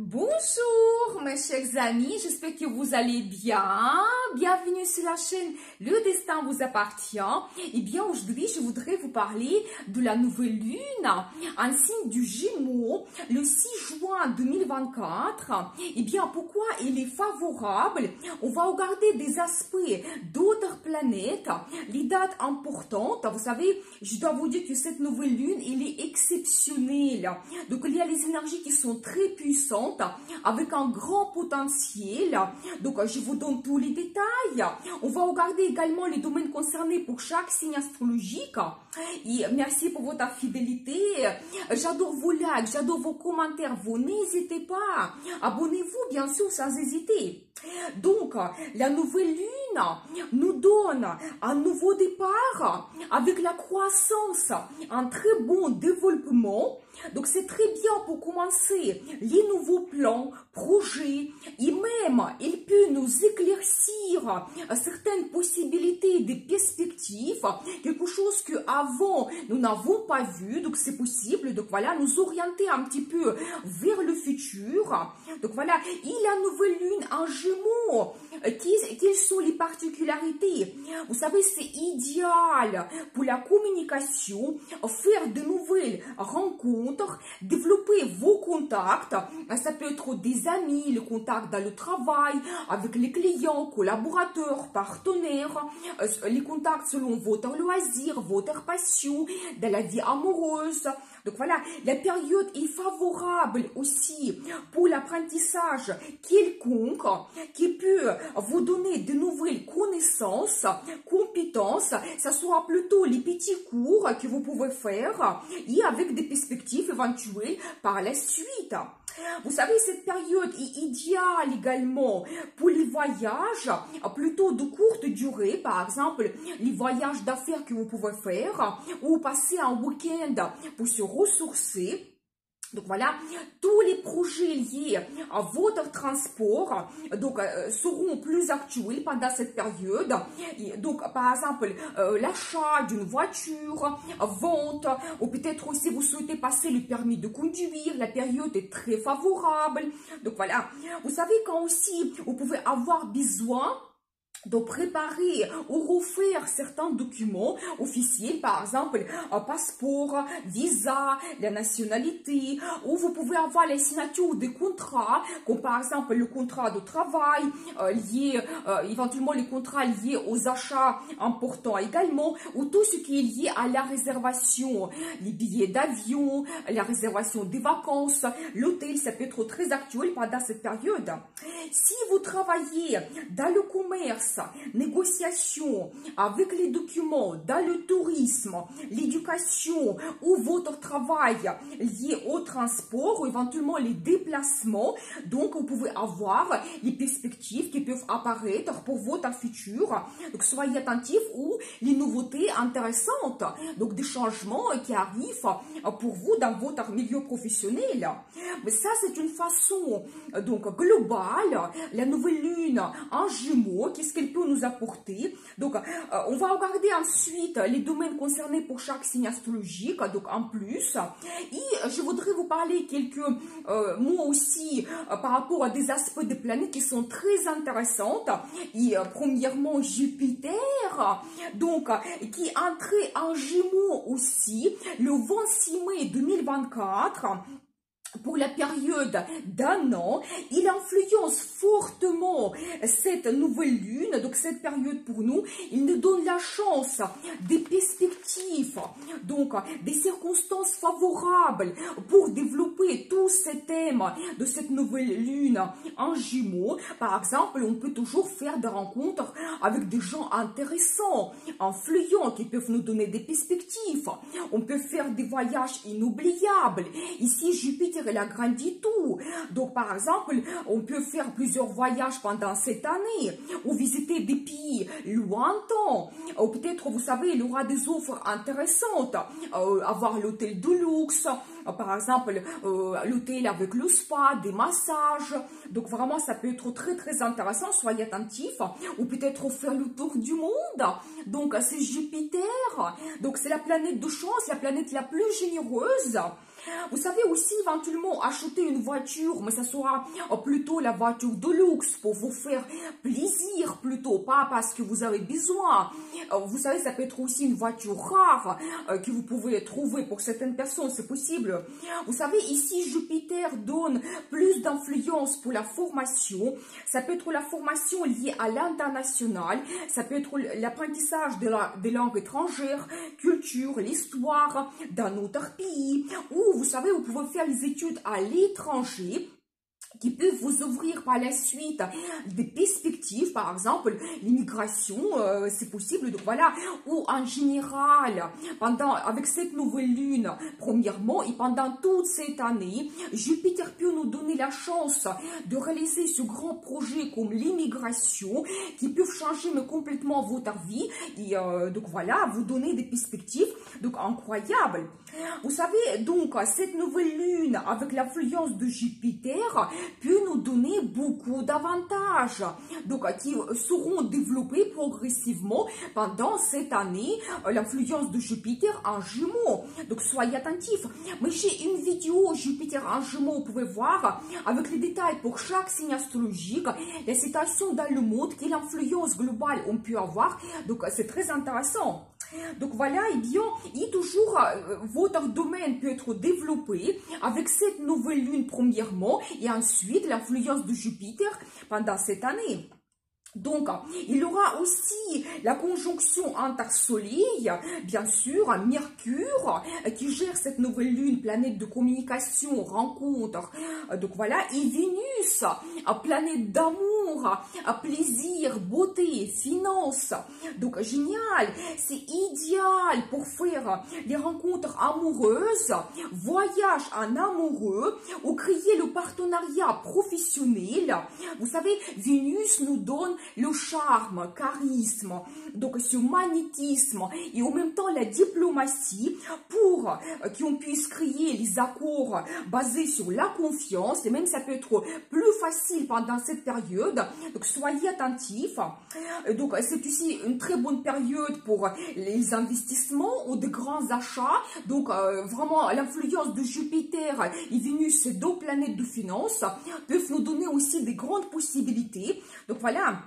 Bonjour mes chers amis, j'espère que vous allez bien. Bienvenue sur la chaîne Le Destin vous appartient. Et bien aujourd'hui, je voudrais vous parler de la nouvelle lune, un signe du Gémeaux, le 6 juin 2024. Et bien pourquoi il est favorable? On va regarder des aspects d'autres planètes, les dates importantes. Vous savez, je dois vous dire que cette nouvelle lune, elle est exceptionnelle. Donc il y a les énergies qui sont très puissantes, avec un grand potentiel. Donc, je vous donne tous les détails. On va regarder également les domaines concernés pour chaque signe astrologique. Et merci pour votre fidélité. J'adore vos likes, j'adore vos commentaires. Vous n'hésitez pas. Abonnez-vous, bien sûr, sans hésiter. Donc, la nouvelle lune nous donne un nouveau départ avec la croissance, un très bon développement. Donc, c'est très bien pour commencer les nouveaux plans, projets, et même, il peut nous éclaircir certaines possibilités, des perspectives, quelque chose que avant nous n'avons pas vu. Donc, c'est possible. Donc, voilà, nous orienter un petit peu vers le futur. Donc, voilà, il y a la nouvelle lune en Gémeaux. Quelles sont les particularités? Vous savez, c'est idéal pour la communication, faire de nouvelles rencontres, développer vos contacts. Ça peut être des amis, le contact dans le travail, avec les clients, collaborateurs, partenaires, les contacts selon votre loisir, votre passion, dans la vie amoureuse. Donc voilà, la période est favorable aussi pour l'apprentissage quelconque qui peut vous donner de nouvelles connaissances, compétences. Ça sera plutôt les petits cours que vous pouvez faire et avec des perspectives éventuelles par la suite. Vous savez, cette période est idéale également pour les voyages plutôt de courte durée, par exemple les voyages d'affaires que vous pouvez faire ou passer un week-end pour se ressourcer. Donc voilà, tous les projets liés à votre transport seront plus actuels pendant cette période. Et donc par exemple, l'achat d'une voiture, vente, ou peut-être aussi vous souhaitez passer le permis de conduire, la période est très favorable. Donc voilà, vous savez quand aussi vous pouvez avoir besoin de préparer ou refaire certains documents officiels, par exemple un passeport, visa, la nationalité, ou vous pouvez avoir les signatures des contrats, comme par exemple le contrat de travail, éventuellement les contrats liés aux achats importants également, ou tout ce qui est lié à la réservation, les billets d'avion, la réservation des vacances, l'hôtel. Ça peut être très actuel pendant cette période. Si vous travaillez dans le commerce, négociation avec les documents, dans le tourisme, l'éducation ou votre travail lié au transport ou éventuellement les déplacements, donc vous pouvez avoir les perspectives qui peuvent apparaître pour votre futur. Donc soyez attentifs ou les nouveautés intéressantes, donc des changements qui arrivent pour vous dans votre milieu professionnel. Mais ça, c'est une façon donc globale. La nouvelle lune en Gémeaux, qu'est-ce qu'elle peut nous apporter? Donc, on va regarder ensuite les domaines concernés pour chaque signe astrologique, donc en plus. Et je voudrais vous parler quelques mots aussi par rapport à des aspects des planètes qui sont très intéressantes. Et premièrement, Jupiter, donc, qui est entré en Gémeaux aussi le 26 mai 2024. Pour la période d'un an, il influence fortement cette nouvelle lune, donc cette période pour nous, il nous donne la chance, des perspectives, donc des circonstances favorables pour développer tous ces thèmes de cette nouvelle lune en Gémeaux. Par exemple, on peut toujours faire des rencontres avec des gens intéressants, influents, qui peuvent nous donner des perspectives. On peut faire des voyages inoubliables. Ici, Jupiter, elle agrandit tout. Donc, par exemple, on peut faire plusieurs voyages pendant cette année, ou visiter des pays lointains, ou peut-être, vous savez, il y aura des offres intéressantes, avoir l'hôtel de luxe, par exemple, l'hôtel avec le spa, des massages. Donc, vraiment, ça peut être très, très intéressant. Soyez attentifs. Ou peut-être faire le tour du monde. Donc, c'est Jupiter. Donc, c'est la planète de chance, la planète la plus généreuse. Vous savez aussi éventuellement acheter une voiture, mais ça sera plutôt la voiture de luxe pour vous faire plaisir plutôt, pas parce que vous avez besoin. Vous savez, ça peut être aussi une voiture rare que vous pouvez trouver pour certaines personnes, c'est possible. Vous savez, ici, Jupiter donne plus d'influence pour la formation. Ça peut être la formation liée à l'international, ça peut être l'apprentissage des langues étrangères, culture, l'histoire d'un autre pays, ou vous savez, vous pouvez faire les études à l'étranger, qui peuvent vous ouvrir par la suite des perspectives, par exemple l'immigration, c'est possible, donc voilà, ou en général, avec cette nouvelle lune, premièrement, et pendant toute cette année, Jupiter peut nous donner la chance de réaliser ce grand projet comme l'immigration, qui peuvent changer mais complètement votre vie, et donc voilà, vous donner des perspectives, donc incroyables. Vous savez, donc, cette nouvelle lune, avec l'influence de Jupiter, peut nous donner beaucoup d'avantages, donc qui seront développés progressivement pendant cette année, l'influence de Jupiter en Gémeaux. Donc soyez attentifs. Mais j'ai une vidéo Jupiter en Gémeaux, vous pouvez voir, avec les détails pour chaque signe astrologique, les citations dans le monde, quelle influence globale on peut avoir. Donc c'est très intéressant. Donc voilà, et bien, et toujours votre domaine peut être développé avec cette nouvelle lune premièrement, et ensuite l'influence de Jupiter pendant cette année. Donc, il y aura aussi la conjonction entre Soleil, bien sûr, Mercure, qui gère cette nouvelle lune, planète de communication, rencontre. Donc voilà, et Vénus, planète d'amour, plaisir, beauté, finance. Donc génial, c'est idéal pour faire des rencontres amoureuses, voyage en amoureux, ou créer le partenariat professionnel. Vous savez, Vénus nous donne le charme, charisme, donc ce magnétisme et en même temps la diplomatie pour qu'on puisse créer les accords basés sur la confiance, et même ça peut être plus facile pendant cette période, donc soyez attentifs. Donc c'est aussi une très bonne période pour les investissements ou de grands achats, donc vraiment l'influence de Jupiter et Vénus, ces deux planètes de finance, peuvent nous donner aussi des grandes possibilités. Donc voilà.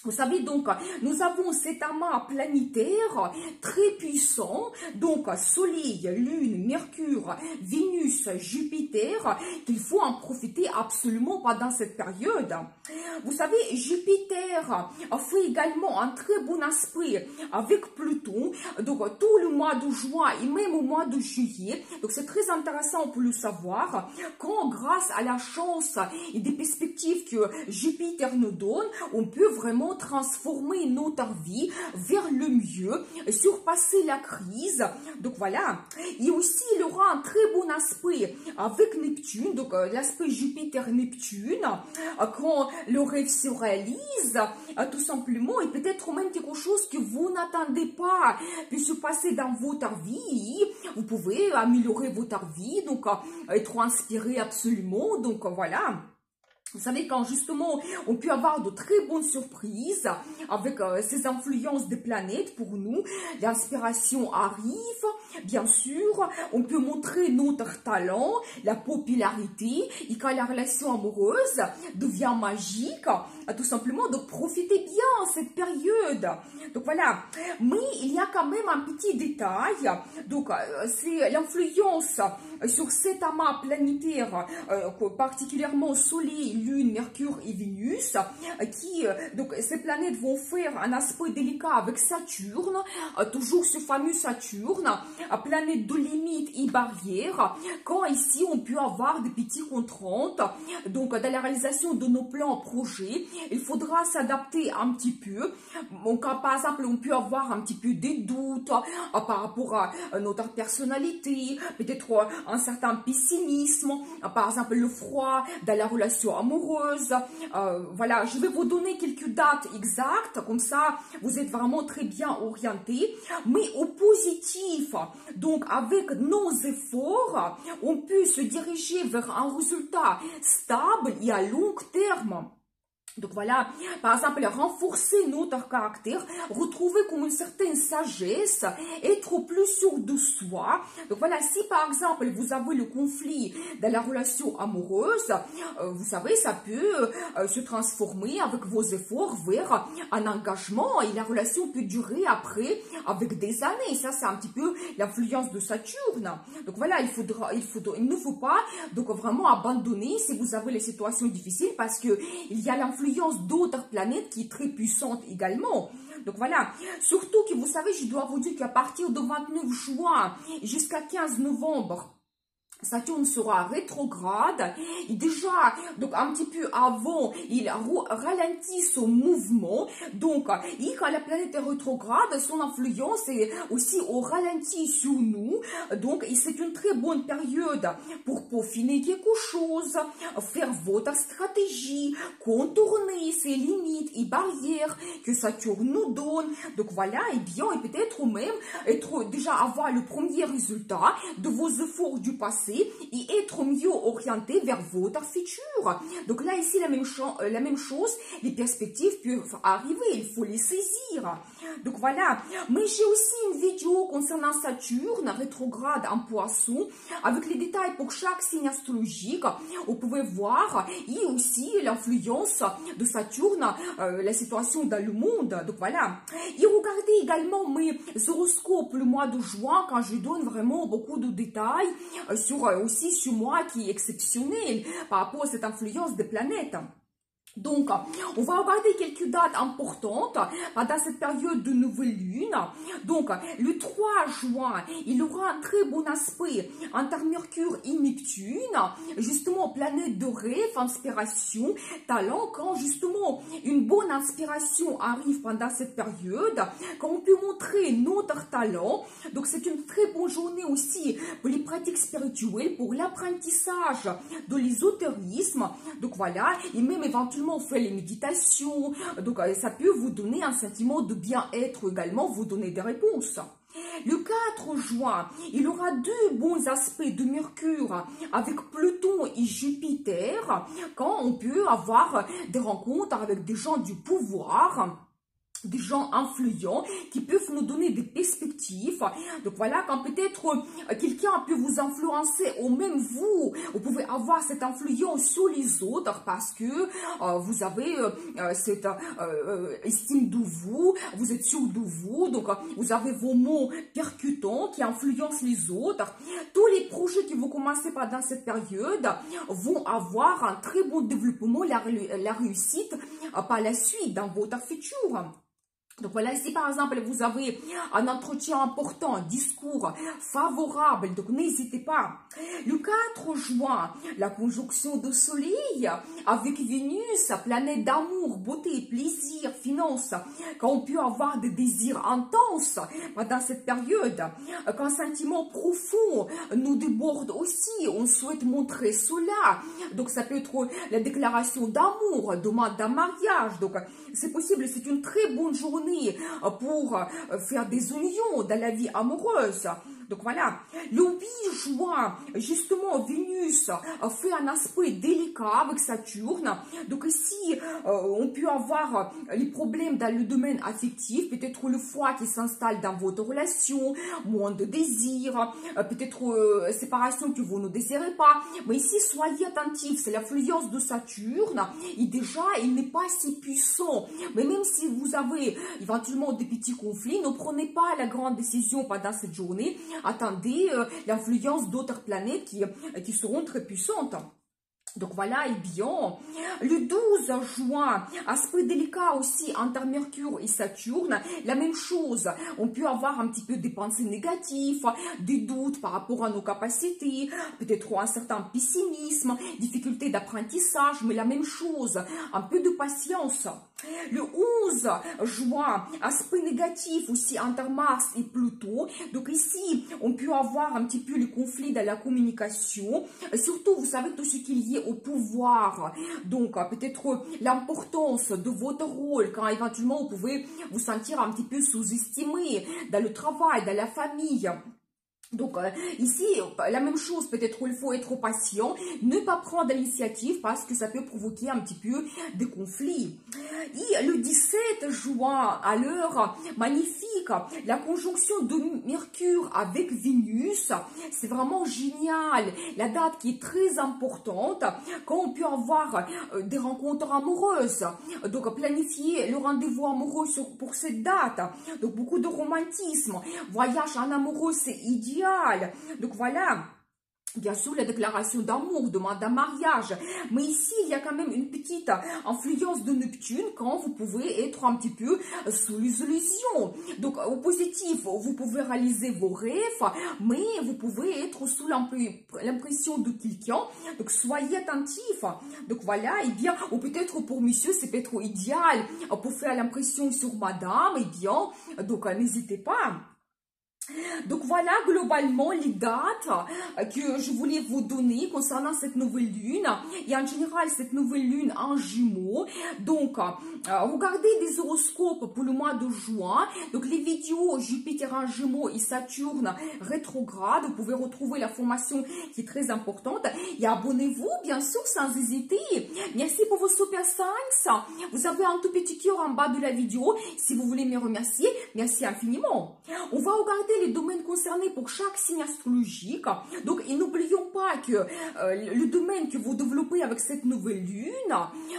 Vous savez, donc, nous avons cet amas planétaire très puissant, donc Soleil, Lune, Mercure, Vénus, Jupiter, qu'il faut en profiter absolument pendant cette période. Vous savez, Jupiter fait également un très bon aspect avec Pluton, donc tout le mois de juin et même au mois de juillet. Donc c'est très intéressant pour le savoir, quand grâce à la chance et des perspectives que Jupiter nous donne, on peut vraiment transformer notre vie vers le mieux, surpasser la crise. Donc voilà. Et aussi, il aura un très bon aspect avec Neptune, donc l'aspect Jupiter-Neptune, quand le rêve se réalise, tout simplement, et peut-être même quelque chose que vous n'attendez pas de se passer dans votre vie. Vous pouvez améliorer votre vie, donc être inspiré absolument. Donc voilà. Vous savez, quand justement, on peut avoir de très bonnes surprises avec ces influences des planètes pour nous, l'inspiration arrive, bien sûr, on peut montrer notre talent, la popularité, et quand la relation amoureuse devient magique, tout simplement, donc profitez bien cette période. Donc voilà, mais il y a quand même un petit détail, donc c'est l'influence sur cet amas planétaire, particulièrement Soleil, Lune, Mercure et Vénus, qui, donc, ces planètes vont faire un aspect délicat avec Saturne, toujours ce fameux Saturne, planète de limite et barrière, quand ici on peut avoir des petits contraintes, donc dans la réalisation de nos plans projets, il faudra s'adapter un petit peu. Donc, par exemple, on peut avoir un petit peu des doutes par rapport à notre personnalité, peut-être un certain pessimisme, par exemple le froid dans la relation amoureuse. Voilà, je vais vous donner quelques dates exactes, comme ça vous êtes vraiment très bien orientés. Mais au positif, donc avec nos efforts, on peut se diriger vers un résultat stable et à long terme. Donc voilà, par exemple, renforcer notre caractère, retrouver comme une certaine sagesse, être plus sûr de soi. Donc voilà, si par exemple vous avez le conflit dans la relation amoureuse, vous savez, ça peut se transformer avec vos efforts vers un engagement et la relation peut durer après avec des années. Ça, c'est un petit peu l'influence de Saturne. Donc voilà, il ne faut pas donc vraiment abandonner si vous avez les situations difficiles parce que il y a l'influence d'autres planètes qui est très puissante également. Donc voilà, surtout que vous savez, je dois vous dire qu'à partir du 29 juin jusqu'à 15 novembre, Saturne sera rétrograde et déjà, donc un petit peu avant, il ralentit son mouvement. Donc, et quand la planète est rétrograde, son influence est aussi au ralenti sur nous. Donc, c'est une très bonne période pour peaufiner quelque chose, faire votre stratégie, contourner ces limites et barrières que Saturne nous donne. Donc voilà, et bien, et peut-être même déjà avoir le premier résultat de vos efforts du passé et être mieux orienté vers votre futur. Donc là, ici, la même chose, les perspectives peuvent arriver, il faut les saisir. Donc voilà, mais j'ai aussi une vidéo concernant Saturne, rétrograde en Poisson, avec les détails pour chaque signe astrologique. Vous pouvez voir, et aussi l'influence de Saturne, la situation dans le monde. Donc voilà, et regardez également mes horoscopes le mois de juin, quand je donne vraiment beaucoup de détails aussi sur moi qui est exceptionnel par rapport à cette influence des planètes. Donc, on va regarder quelques dates importantes pendant cette période de nouvelle lune. Donc, le 3 juin, il aura un très bon aspect entre Mercure et Neptune, justement planète de rêve, inspiration, talent, quand justement une bonne inspiration arrive pendant cette période, quand on peut montrer notre talent. Donc, c'est une très bonne journée aussi pour les pratiques spirituelles, pour l'apprentissage de l'ésotérisme. Donc, voilà, et même éventuellement fait les méditations, donc ça peut vous donner un sentiment de bien-être également, vous donner des réponses. Le 4 juin, il aura deux bons aspects de Mercure avec Pluton et Jupiter, quand on peut avoir des rencontres avec des gens du pouvoir, des gens influents qui peuvent nous donner des perspectives. Donc voilà, quand peut-être quelqu'un peut vous influencer ou même vous pouvez avoir cette influence sur les autres parce que vous avez cette estime de vous, vous êtes sûr de vous, donc vous avez vos mots percutants qui influencent les autres. Tous les projets que vous commencez pendant cette période vont avoir un très bon développement, la réussite par la suite dans votre futur. Donc voilà, ici par exemple, vous avez un entretien important, un discours favorable, donc n'hésitez pas. Le 4 juin, la conjonction de Soleil avec Vénus, planète d'amour, beauté, plaisir, finance, quand on peut avoir des désirs intenses pendant cette période, quand un sentiment profond nous déborde aussi, on souhaite montrer cela. Donc ça peut être la déclaration d'amour, demande d'un mariage, donc c'est possible, c'est une très bonne journée pour faire des unions dans la vie amoureuse. Donc voilà, le 8 juin, justement, Vénus fait un aspect délicat avec Saturne. Donc ici, on peut avoir les problèmes dans le domaine affectif, peut-être le foie qui s'installe dans votre relation, moins de désir, peut-être séparation que vous ne désirez pas. Mais ici, soyez attentifs, c'est l'influence de Saturne. Et déjà, il n'est pas si puissant. Mais même si vous avez éventuellement des petits conflits, ne prenez pas la grande décision pendant cette journée. Attendez l'influence d'autres planètes qui seront très puissantes. Donc voilà, et bien, le 12 juin, aspect délicat aussi entre Mercure et Saturne, la même chose, on peut avoir un petit peu des pensées négatives, des doutes par rapport à nos capacités, peut-être un certain pessimisme, difficulté d'apprentissage, mais la même chose, un peu de patience. Le 11 juin, aspect négatif aussi entre Mars et Pluton, donc ici, on peut avoir un petit peu le conflit dans la communication, surtout, vous savez, tout ce qui est lié au pouvoir, donc peut-être l'importance de votre rôle quand éventuellement vous pouvez vous sentir un petit peu sous-estimé dans le travail, dans la famille. Donc, ici, la même chose, peut-être il faut être patient, ne pas prendre l'initiative parce que ça peut provoquer un petit peu des conflits. Et le 17 juin, à l'heure magnifique, la conjonction de Mercure avec Vénus, c'est vraiment génial. La date qui est très importante, quand on peut avoir des rencontres amoureuses. Donc, planifier le rendez-vous amoureux pour cette date. Donc, beaucoup de romantisme. Voyage en amoureux, c'est idéal. Donc voilà, bien sûr la déclaration d'amour, demande un mariage, mais ici il y a quand même une petite influence de Neptune quand vous pouvez être un petit peu sous les illusions. Donc au positif, vous pouvez réaliser vos rêves, mais vous pouvez être sous l'impression de quelqu'un, donc soyez attentifs. Donc voilà, et bien, ou peut-être pour monsieur c'est peut-être idéal pour faire l'impression sur madame, et bien, donc n'hésitez pas. Donc voilà globalement les dates que je voulais vous donner concernant cette nouvelle lune et en général cette nouvelle lune en Gémeaux. Donc regardez des horoscopes pour le mois de juin. Donc les vidéos Jupiter en Gémeaux et Saturne rétrograde, vous pouvez retrouver la formation qui est très importante et abonnez-vous bien sûr sans hésiter. Merci pour vos super thanks. Vous avez un tout petit cœur en bas de la vidéo si vous voulez me remercier. Merci infiniment. On va regarder les domaines concernés pour chaque signe astrologique. Donc, et n'oublions pas que le domaine que vous développez avec cette nouvelle lune,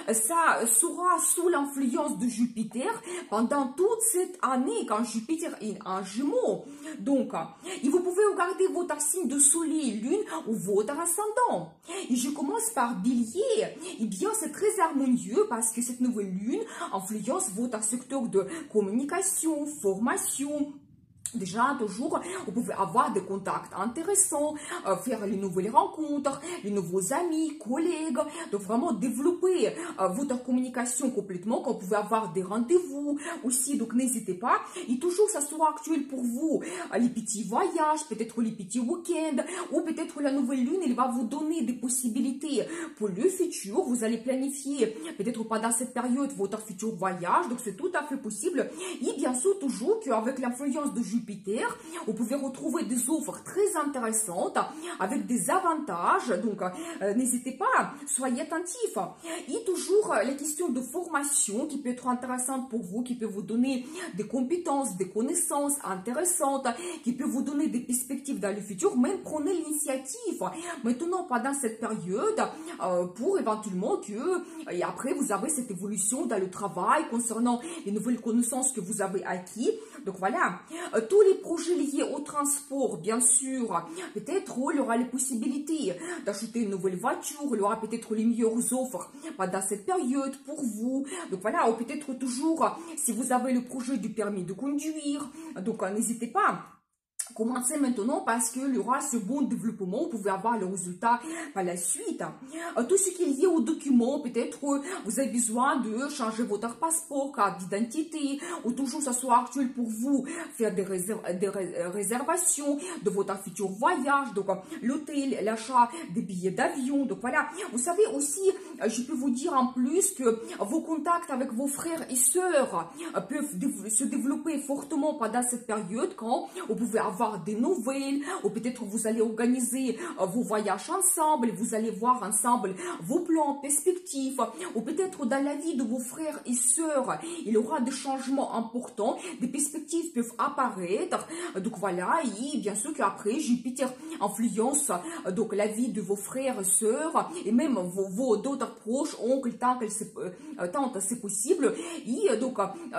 ça sera sous l'influence de Jupiter pendant toute cette année quand Jupiter est en Gémeaux. Donc, et vous pouvez regarder votre signe de soleil, lune ou votre ascendant. Et je commence par Bélier. Eh bien, c'est très harmonieux parce que cette nouvelle lune influence votre secteur de communication, formation. Déjà, toujours, vous pouvez avoir des contacts intéressants, faire les nouvelles rencontres, les nouveaux amis, collègues, donc vraiment développer votre communication complètement, quand vous pouvez avoir des rendez-vous aussi, donc n'hésitez pas. Et toujours, ça sera actuel pour vous, les petits voyages, peut-être les petits week-ends, ou peut-être la nouvelle lune, elle va vous donner des possibilités pour le futur. Vous allez planifier, peut-être pendant cette période, votre futur voyage, donc c'est tout à fait possible. Et bien sûr, toujours qu'avec l'influence de Jupiter, vous pouvez retrouver des offres très intéressantes avec des avantages. Donc, n'hésitez pas, soyez attentifs. Et toujours les questions de formation qui peut être intéressante pour vous, qui peut vous donner des compétences, des connaissances intéressantes, qui peut vous donner des perspectives dans le futur. Même prenez l'initiative maintenant pendant cette période pour éventuellement que, et après, vous avez cette évolution dans le travail concernant les nouvelles connaissances que vous avez acquis. Donc voilà, tous les projets liés au transport, bien sûr, peut-être il y aura les possibilités d'acheter une nouvelle voiture, il y aura peut-être les meilleures offres pendant cette période pour vous. Donc voilà, ou peut-être toujours, si vous avez le projet du permis de conduire, donc n'hésitez pas. Commencez maintenant parce qu'il y aura ce bon développement, vous pouvez avoir le résultat par la suite. Tout ce qui est lié aux documents, peut-être vous avez besoin de changer votre passeport, carte d'identité, ou toujours ça soit actuel pour vous, faire des réservations de votre futur voyage, donc l'hôtel, l'achat des billets d'avion, donc voilà. Vous savez aussi, je peux vous dire en plus que vos contacts avec vos frères et sœurs peuvent se développer fortement pendant cette période quand vous pouvez avoir des nouvelles, ou peut-être vous allez organiser vos voyages ensemble, vous allez voir ensemble vos plans, perspectives, ou peut-être dans la vie de vos frères et sœurs, il y aura des changements importants, des perspectives peuvent apparaître, donc voilà, et bien sûr qu'après Jupiter influence donc la vie de vos frères et sœurs, et même vos d'autres proches, oncles, tantes, c'est possible, et donc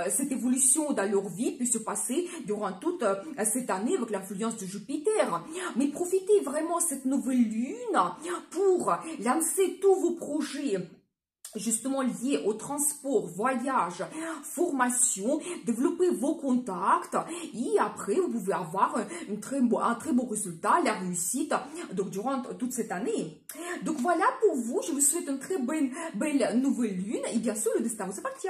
cette évolution dans leur vie peut se passer durant toute cette année avec l'influence de Jupiter. Mais profitez vraiment de cette nouvelle lune pour lancer tous vos projets justement liés au transport, voyage, formation, développer vos contacts et après vous pouvez avoir un très beau résultat, la réussite donc durant toute cette année. Donc voilà pour vous, je vous souhaite une très belle nouvelle lune et bien sûr le destin vous appartient.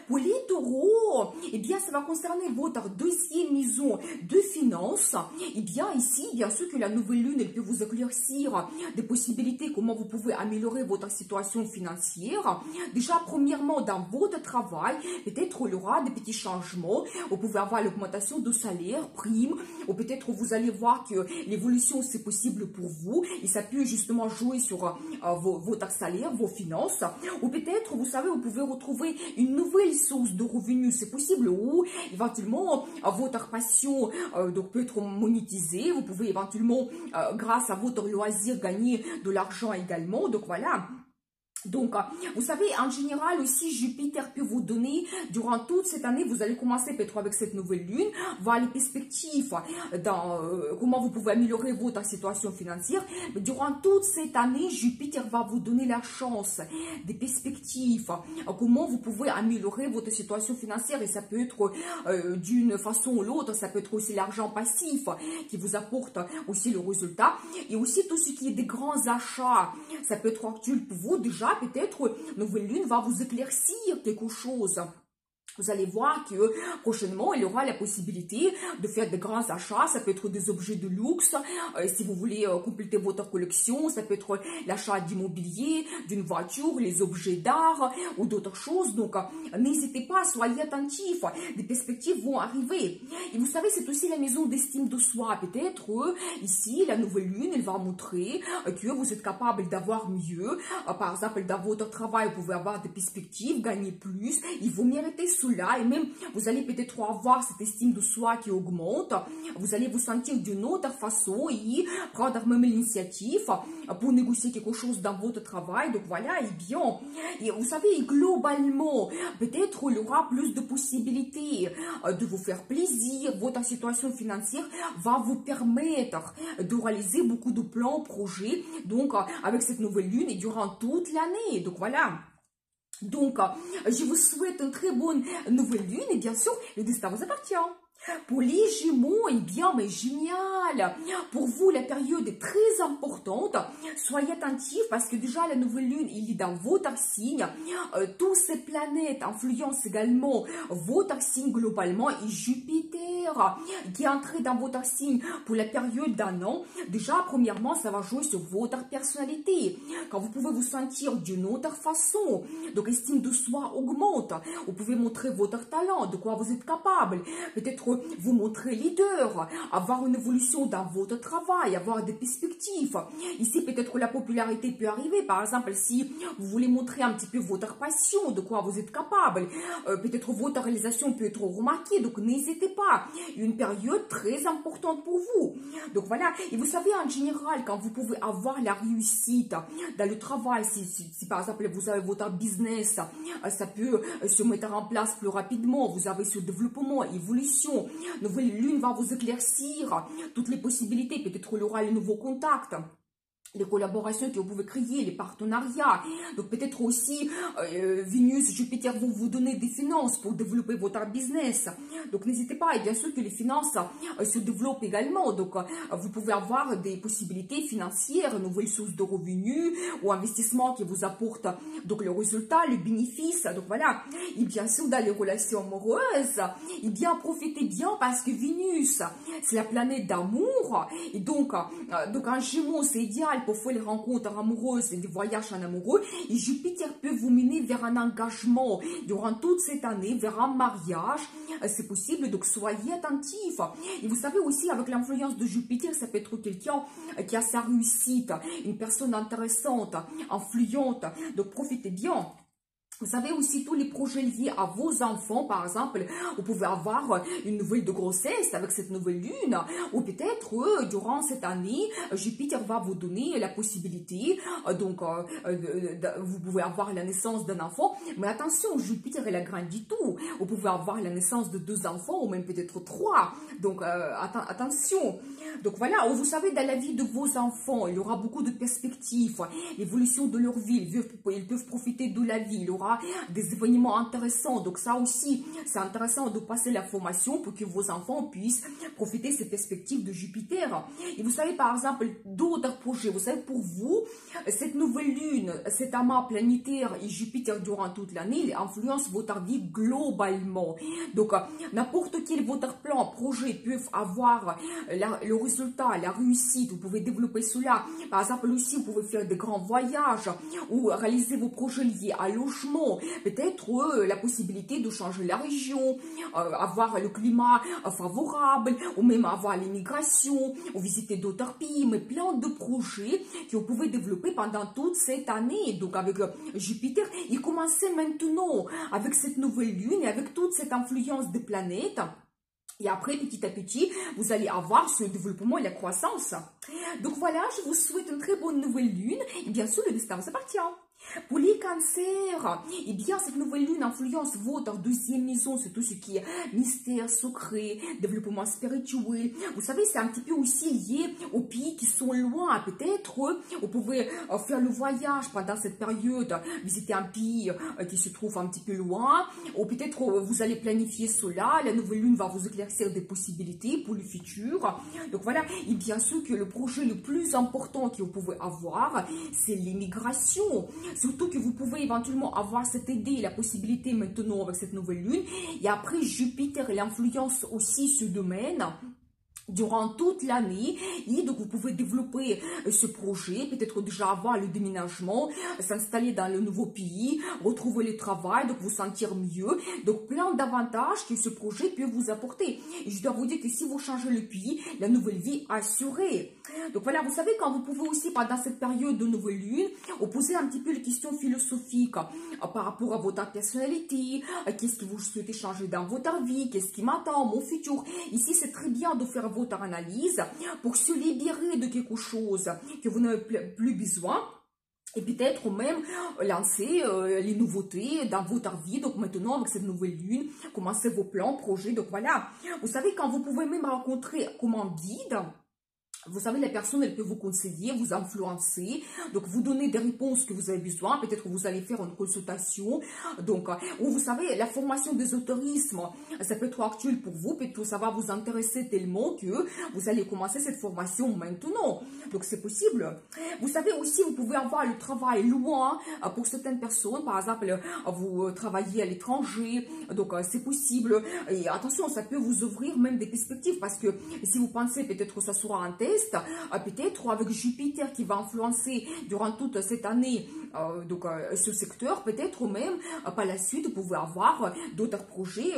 Pour les taureaux, eh bien, ça va concerner votre deuxième maison de finances. Eh bien, ici, bien sûr que la nouvelle lune, elle peut vous éclaircir des possibilités, comment vous pouvez améliorer votre situation financière. Déjà, premièrement, dans votre travail, peut-être il y aura des petits changements. Vous pouvez avoir l'augmentation de salaire, prime, ou peut-être vous allez voir que l'évolution, c'est possible pour vous. Et ça peut justement jouer sur votre salaire, vos finances. Ou peut-être, vous savez, vous pouvez retrouver une nouvelle source de revenus, c'est possible, ou éventuellement votre passion donc peut être monétisée, vous pouvez éventuellement grâce à votre loisir gagner de l'argent également, donc voilà. Donc, vous savez, en général aussi, Jupiter peut vous donner, durant toute cette année, vous allez commencer peut-être avec cette nouvelle lune, voir les perspectives dans comment vous pouvez améliorer votre situation financière. Mais durant toute cette année, Jupiter va vous donner la chance, des perspectives, comment vous pouvez améliorer votre situation financière. Et ça peut être d'une façon ou l'autre, ça peut être aussi l'argent passif qui vous apporte aussi le résultat. Et aussi tout ce qui est des grands achats, ça peut être actuel pour vous déjà. Peut-être nouvelle lune va vous éclaircir quelque chose. Vous allez voir que prochainement, il y aura la possibilité de faire de grands achats. Ça peut être des objets de luxe. Si vous voulez compléter votre collection, ça peut être l'achat d'immobilier, d'une voiture, les objets d'art ou d'autres choses. Donc, n'hésitez pas, soyez attentifs. Des perspectives vont arriver. Et vous savez, c'est aussi la maison d'estime de soi. Peut-être ici, la nouvelle lune, elle va montrer que vous êtes capable d'avoir mieux. Par exemple, dans votre travail, vous pouvez avoir des perspectives, gagner plus. Et vous méritez cela, et même vous allez peut-être avoir cette estime de soi qui augmente, vous allez vous sentir d'une autre façon et prendre même l'initiative pour négocier quelque chose dans votre travail. Donc voilà, et bien, et vous savez, globalement, peut-être il y aura plus de possibilités de vous faire plaisir, votre situation financière va vous permettre de réaliser beaucoup de plans, projets, donc avec cette nouvelle lune et durant toute l'année. Donc voilà. Donc, je vous souhaite une très bonne nouvelle lune et bien sûr, le destin vous appartient. Pour les Gémeaux, eh bien, mais génial! Pour vous, la période est très importante. Soyez attentifs parce que déjà, la nouvelle lune, il est dans votre signe. Toutes ces planètes influencent également votre signe globalement et Jupiter qui est entré dans votre signe pour la période d'un an. Déjà, premièrement, ça va jouer sur votre personnalité. Quand vous pouvez vous sentir d'une autre façon, donc estime de soi augmente. Vous pouvez montrer votre talent, de quoi vous êtes capable. Peut-être vous montrer leader, avoir une évolution dans votre travail, avoir des perspectives. Ici, peut-être la popularité peut arriver. Par exemple, si vous voulez montrer un petit peu votre passion, de quoi vous êtes capable, peut-être votre réalisation peut être remarquée. Donc, n'hésitez pas. Une période très importante pour vous. Donc, voilà. Et vous savez, en général, quand vous pouvez avoir la réussite dans le travail, si par exemple, vous avez votre business, ça peut se mettre en place plus rapidement. Vous avez ce développement, évolution. Nouvelle lune va vous éclaircir toutes les possibilités. Peut-être il y aura les nouveaux contacts, les collaborations que vous pouvez créer, les partenariats. Donc peut-être aussi Vénus, Jupiter vont vous donner des finances pour développer votre business. Donc n'hésitez pas, et bien sûr que les finances se développent également. Donc vous pouvez avoir des possibilités financières, une nouvelle source de revenus ou investissement qui vous apporte donc le résultat, le bénéfice. Donc voilà. Et bien sûr dans les relations amoureuses, et bien profitez bien parce que Vénus, c'est la planète d'amour. Et donc en Gémeaux, c'est idéal pour faire les rencontres amoureuses et des voyages en amoureux. Et Jupiter peut vous mener vers un engagement durant toute cette année, vers un mariage. C'est possible, donc soyez attentifs. Et vous savez aussi, avec l'influence de Jupiter, ça peut être quelqu'un qui a sa réussite, une personne intéressante, influente. Donc profitez bien. Vous savez aussi tous les projets liés à vos enfants, par exemple, vous pouvez avoir une nouvelle de grossesse avec cette nouvelle lune, ou peut-être durant cette année, Jupiter va vous donner la possibilité, donc vous pouvez avoir la naissance d'un enfant, mais attention, Jupiter il agrandit tout, vous pouvez avoir la naissance de 2 enfants, ou même peut-être 3, donc attention. Donc voilà, vous savez, dans la vie de vos enfants, il y aura beaucoup de perspectives, l'évolution de leur vie, ils peuvent profiter de la vie, il y aura aura des événements intéressants. Donc ça aussi, c'est intéressant de passer l'information pour que vos enfants puissent profiter de ces perspectives de Jupiter. Et vous savez, par exemple, d'autres projets. Vous savez, pour vous, cette nouvelle lune, cet amas planétaire et Jupiter durant toute l'année, il influence votre vie globalement. Donc, n'importe quel votre plan, projet peuvent avoir le résultat, la réussite. Vous pouvez développer cela. Par exemple, aussi, vous pouvez faire de grands voyages ou réaliser vos projets liés à logement. Peut-être la possibilité de changer la région, avoir le climat favorable, ou même avoir l'immigration, ou visiter d'autres pays, mais plein de projets que vous pouvez développer pendant toute cette année. Donc avec Jupiter, il commence maintenant avec cette nouvelle lune et avec toute cette influence des planètes. Et après, petit à petit, vous allez avoir ce développement et la croissance. Donc voilà, je vous souhaite une très bonne nouvelle lune. Et bien sûr, le destin vous appartient. Pour les cancers, eh bien, cette nouvelle lune influence votre deuxième maison, c'est tout ce qui est mystère, secret, développement spirituel. Vous savez, c'est un petit peu aussi lié aux pays qui sont loin. Peut-être, vous pouvez faire le voyage pendant cette période, visiter un pays qui se trouve un petit peu loin. Ou peut-être, vous allez planifier cela. La nouvelle lune va vous éclaircir des possibilités pour le futur. Donc voilà, et bien sûr que le projet le plus important que vous pouvez avoir, c'est l'immigration. Surtout que vous pouvez éventuellement avoir cette idée, la possibilité maintenant avec cette nouvelle lune. Et après, Jupiter, l'influence aussi ce domaine durant toute l'année, et donc vous pouvez développer ce projet, peut-être déjà avoir le déménagement, s'installer dans le nouveau pays, retrouver le travail, donc vous sentir mieux, donc plein d'avantages que ce projet peut vous apporter. Et je dois vous dire que si vous changez le pays, la nouvelle vie assurée. Donc voilà, vous savez, quand vous pouvez aussi, pendant cette période de nouvelle lune, vous posez un petit peu les questions philosophiques par rapport à votre personnalité, qu'est-ce que vous souhaitez changer dans votre vie, qu'est-ce qui m'attend, mon futur. Ici, c'est très bien de faire votre analyse pour se libérer de quelque chose que vous n'avez plus besoin. Et peut-être même lancer les nouveautés dans votre vie. Donc maintenant, avec cette nouvelle lune, commencez vos plans, projets. Donc voilà, vous savez, quand vous pouvez même rencontrer comme un guide, vous savez, la personne, elle peut vous conseiller, vous influencer, donc vous donner des réponses que vous avez besoin. Peut-être que vous allez faire une consultation. Donc, ou vous savez, la formation d'ésotérisme, ça peut être actuel pour vous, peut-être que ça va vous intéresser tellement que vous allez commencer cette formation maintenant. Donc, c'est possible. Vous savez aussi, vous pouvez avoir le travail loin pour certaines personnes. Par exemple, vous travaillez à l'étranger, donc c'est possible. Et attention, ça peut vous ouvrir même des perspectives parce que si vous pensez peut-être que ça sera un test, peut-être avec Jupiter qui va influencer durant toute cette année ce secteur, peut-être même par la suite vous pouvez avoir d'autres projets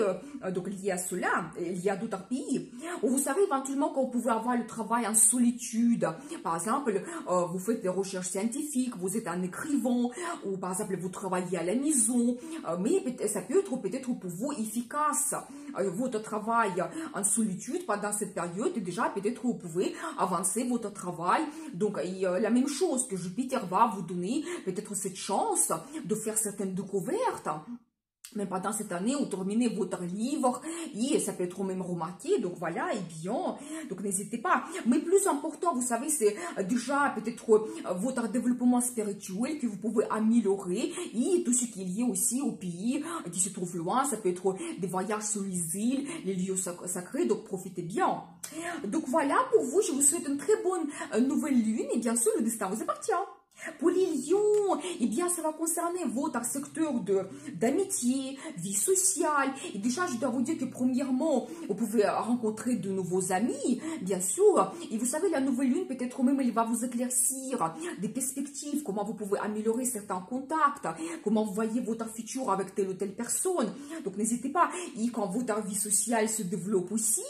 donc liés à cela, liés à d'autres pays. Ou vous savez éventuellement quand vous pouvez avoir le travail en solitude, par exemple vous faites des recherches scientifiques, vous êtes un écrivain, ou par exemple vous travaillez à la maison, mais ça peut être peut-être pour vous efficace votre travail en solitude pendant cette période. Et déjà peut-être vous pouvez avancer votre travail. Donc, la même chose que Jupiter va vous donner, peut-être cette chance de faire certaines découvertes. Mais pendant cette année, vous terminez votre livre et ça peut être même remarqué. Donc voilà, et bien, donc n'hésitez pas. Mais plus important, vous savez, c'est déjà peut-être votre développement spirituel que vous pouvez améliorer et tout ce qui est lié aussi au pays qui se trouve loin. Ça peut être des voyages sur les îles, les lieux sacrés, donc profitez bien. Donc voilà, pour vous, je vous souhaite une très bonne nouvelle lune et bien sûr, le destin vous appartient. Pour les lions, eh bien, ça va concerner votre secteur d'amitié, vie sociale. Et déjà, je dois vous dire que premièrement, vous pouvez rencontrer de nouveaux amis, bien sûr. Et vous savez, la nouvelle lune, peut-être même, elle va vous éclaircir des perspectives, comment vous pouvez améliorer certains contacts, comment vous voyez votre futur avec telle ou telle personne. Donc, n'hésitez pas. Et quand votre vie sociale se développe aussi,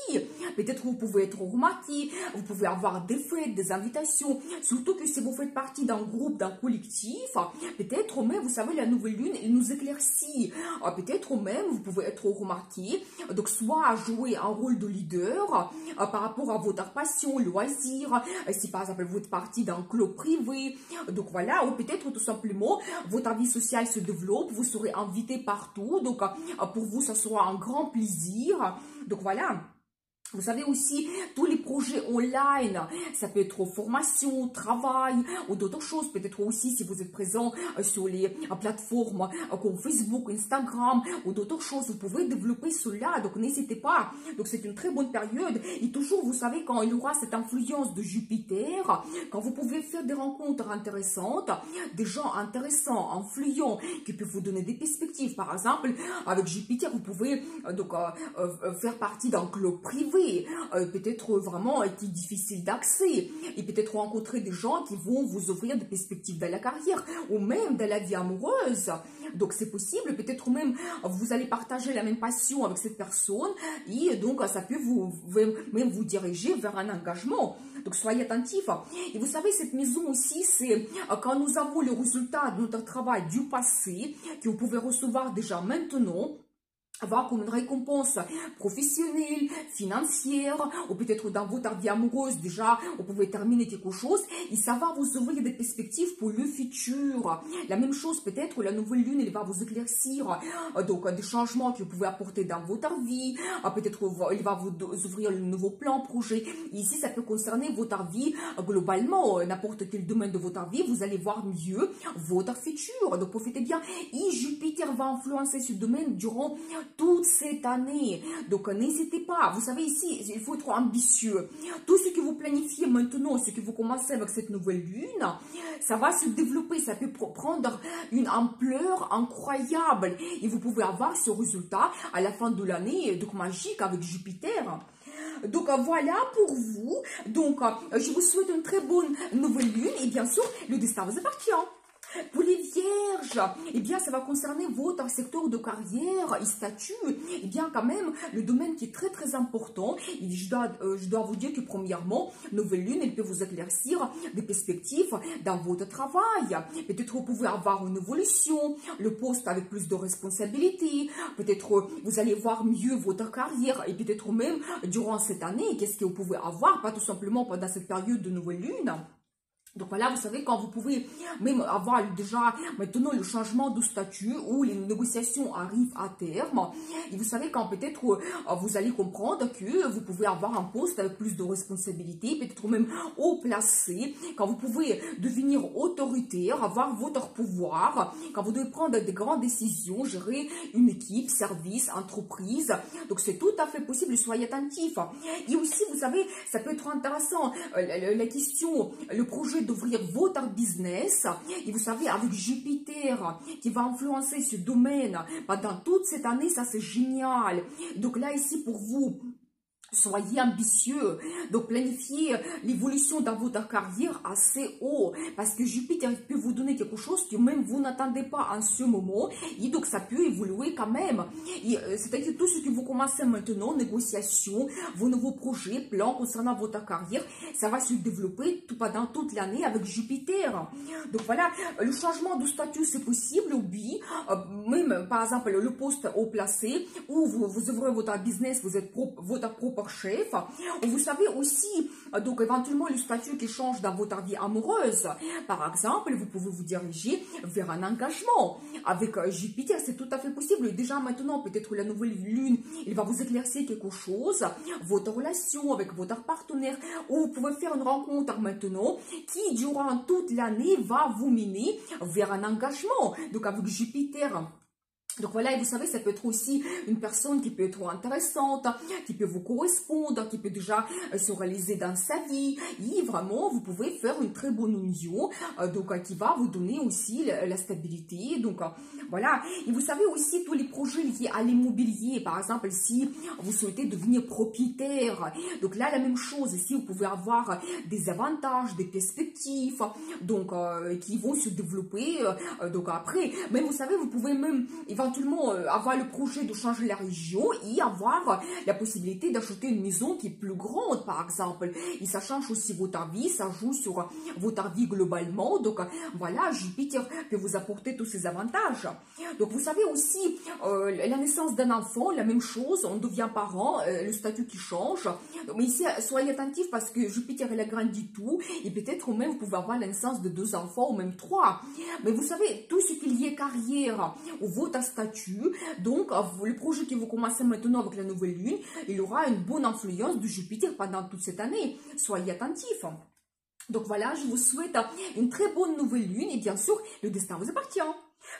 peut-être vous pouvez être remarqué, vous pouvez avoir des fêtes, des invitations. Surtout que si vous faites partie d'un groupe, d'un collectif, peut-être même, vous savez, la nouvelle lune, elle nous éclaircit. Peut-être même, vous pouvez être remarqué, donc soit jouer un rôle de leader par rapport à votre passion, loisir, si par exemple vous êtes partie d'un club privé, donc voilà, ou peut-être tout simplement, votre vie sociale se développe, vous serez invité partout, donc pour vous, ça sera un grand plaisir, donc voilà. Vous savez aussi, tous les projets online, ça peut être formation, travail ou d'autres choses. Peut-être aussi si vous êtes présent sur les plateformes comme Facebook, Instagram ou d'autres choses, vous pouvez développer cela. Donc n'hésitez pas. Donc c'est une très bonne période. Et toujours, vous savez, quand il y aura cette influence de Jupiter, quand vous pouvez faire des rencontres intéressantes, des gens intéressants, influents, qui peuvent vous donner des perspectives. Par exemple, avec Jupiter, vous pouvez faire partie d'un club privé. Peut-être vraiment qui est difficile d'accès, et peut-être rencontrer des gens qui vont vous offrir des perspectives dans la carrière ou même dans la vie amoureuse. Donc c'est possible, peut-être même vous allez partager la même passion avec cette personne et donc ça peut même vous diriger vers un engagement. Donc soyez attentifs. Et vous savez, cette maison aussi, c'est quand nous avons le résultat de notre travail du passé que vous pouvez recevoir déjà maintenant, avoir comme une récompense professionnelle, financière, ou peut-être dans votre vie amoureuse, déjà, vous pouvez terminer quelque chose, et ça va vous ouvrir des perspectives pour le futur. La même chose, peut-être, la nouvelle lune, elle va vous éclaircir, donc, des changements que vous pouvez apporter dans votre vie, peut-être, il va vous ouvrir le nouveau plan, projet. Et ici, ça peut concerner votre vie globalement, n'importe quel domaine de votre vie, vous allez voir mieux votre futur. Donc, profitez bien. Et Jupiter va influencer ce domaine durant toute cette année. Donc, n'hésitez pas. Vous savez, ici, il faut être ambitieux. Tout ce que vous planifiez maintenant, ce que vous commencez avec cette nouvelle lune, ça va se développer. Ça peut prendre une ampleur incroyable. Et vous pouvez avoir ce résultat à la fin de l'année, donc magique avec Jupiter. Donc voilà pour vous. Donc, je vous souhaite une très bonne nouvelle lune. Et bien sûr, le destin vous appartient. Pour les vierges, eh bien, ça va concerner votre secteur de carrière et statut. Eh bien, quand même, le domaine qui est très, très important. Et je dois vous dire que, premièrement, nouvelle lune, elle peut vous éclaircir des perspectives dans votre travail. Peut-être vous pouvez avoir une évolution, le poste avec plus de responsabilités. Peut-être vous allez voir mieux votre carrière. Et peut-être même, durant cette année, qu'est-ce que vous pouvez avoir, pas tout simplement pendant cette période de nouvelle lune. Donc voilà, vous savez, quand vous pouvez même avoir déjà maintenant le changement de statut ou les négociations arrivent à terme, et vous savez quand peut-être vous allez comprendre que vous pouvez avoir un poste avec plus de responsabilités, peut-être même haut placé, quand vous pouvez devenir autoritaire, avoir votre pouvoir, quand vous devez prendre des grandes décisions, gérer une équipe, service, entreprise. Donc c'est tout à fait possible, soyez attentifs. Et aussi, vous savez, ça peut être intéressant, la question, le projet d'ouvrir votre business, et vous savez, avec Jupiter qui va influencer ce domaine pendant toute cette année, ça c'est génial. Donc là, ici, pour vous, soyez ambitieux, donc planifiez l'évolution dans votre carrière assez haut, parce que Jupiter peut vous donner quelque chose que même vous n'attendez pas en ce moment, et donc ça peut évoluer quand même. C'est-à-dire tout ce que vous commencez maintenant, négociations, vos nouveaux projets, plans concernant votre carrière, ça va se développer pendant toute l'année avec Jupiter. Donc voilà, le changement de statut c'est possible, oui, même par exemple le poste haut placé, ou vous ouvrez votre business, vous êtes votre propre chef. Vous savez aussi, donc éventuellement le statut qui change dans votre vie amoureuse. Par exemple, vous pouvez vous diriger vers un engagement. Avec Jupiter, c'est tout à fait possible. Déjà maintenant, peut-être la nouvelle lune, il va vous éclaircir quelque chose, votre relation avec votre partenaire, ou vous pouvez faire une rencontre maintenant qui, durant toute l'année, va vous mener vers un engagement. Donc avec Jupiter, donc voilà, et vous savez, ça peut être aussi une personne qui peut être intéressante, qui peut vous correspondre, qui peut déjà se réaliser dans sa vie. Et vraiment, vous pouvez faire une très bonne union, donc qui va vous donner aussi la stabilité. Donc voilà, et vous savez aussi tous les projets liés à l'immobilier. Par exemple, si vous souhaitez devenir propriétaire, donc là, la même chose. Ici, vous pouvez avoir des avantages, des perspectives, donc qui vont se développer. Donc après, même vous savez, vous pouvez même éventuellement avoir le projet de changer la région et avoir la possibilité d'acheter une maison qui est plus grande, par exemple. Et ça change aussi votre vie, ça joue sur votre vie globalement. Donc voilà, Jupiter peut vous apporter tous ces avantages. Donc vous savez aussi, la naissance d'un enfant, la même chose, on devient parent, le statut qui change. Mais ici, soyez attentifs parce que Jupiter, il agrandit tout. Et peut-être même, vous pouvez avoir la naissance de 2 enfants ou même 3. Mais vous savez, tout ce qui est lié carrière ou votre statut. Donc, le projet que vous commencez maintenant avec la nouvelle lune, il aura une bonne influence de Jupiter pendant toute cette année. Soyez attentifs. Donc voilà, je vous souhaite une très bonne nouvelle lune et bien sûr, le destin vous appartient.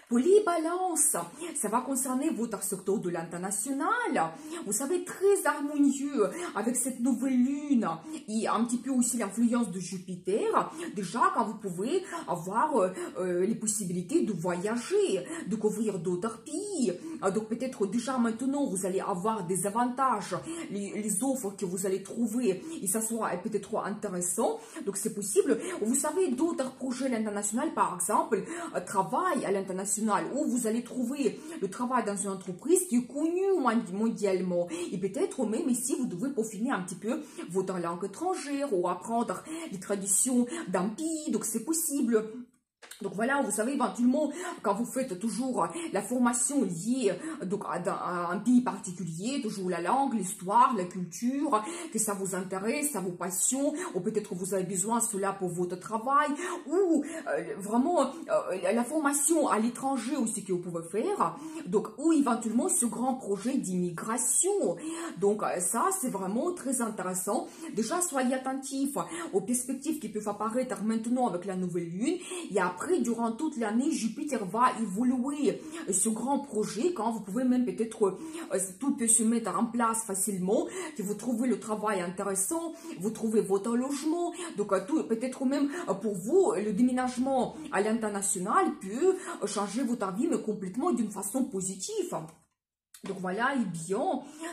Pour les balances, ça va concerner votre secteur de l'international. Vous savez, très harmonieux avec cette nouvelle lune et un petit peu aussi l'influence de Jupiter. Déjà, quand vous pouvez avoir les possibilités de voyager, de découvrir d'autres pays. Donc peut-être déjà maintenant, vous allez avoir des avantages, les offres que vous allez trouver et ça sera peut-être intéressant. Donc c'est possible. Vous savez, d'autres projets à l'international, par exemple, travail à l'international, où vous allez trouver le travail dans une entreprise qui est connue mondialement. Et peut-être même ici, vous devez peaufiner un petit peu votre langue étrangère ou apprendre les traditions d'un pays. Donc, c'est possible. Donc voilà, vous savez, éventuellement, quand vous faites toujours la formation liée donc, à un pays particulier, toujours la langue, l'histoire, la culture, que ça vous intéresse, ça vous passionne, ou peut-être vous avez besoin de cela pour votre travail, ou vraiment la formation à l'étranger aussi que vous pouvez faire, donc, ou éventuellement ce grand projet d'immigration. Donc ça, c'est vraiment très intéressant. Déjà, soyez attentifs aux perspectives qui peuvent apparaître maintenant avec la nouvelle lune, et après, durant toute l'année, Jupiter va évoluer ce grand projet quand vous pouvez même peut-être, tout peut se mettre en place facilement, que vous trouvez le travail intéressant, vous trouvez votre logement, donc peut-être même pour vous, le déménagement à l'international peut changer votre vie, mais complètement d'une façon positive. Donc voilà, et bien,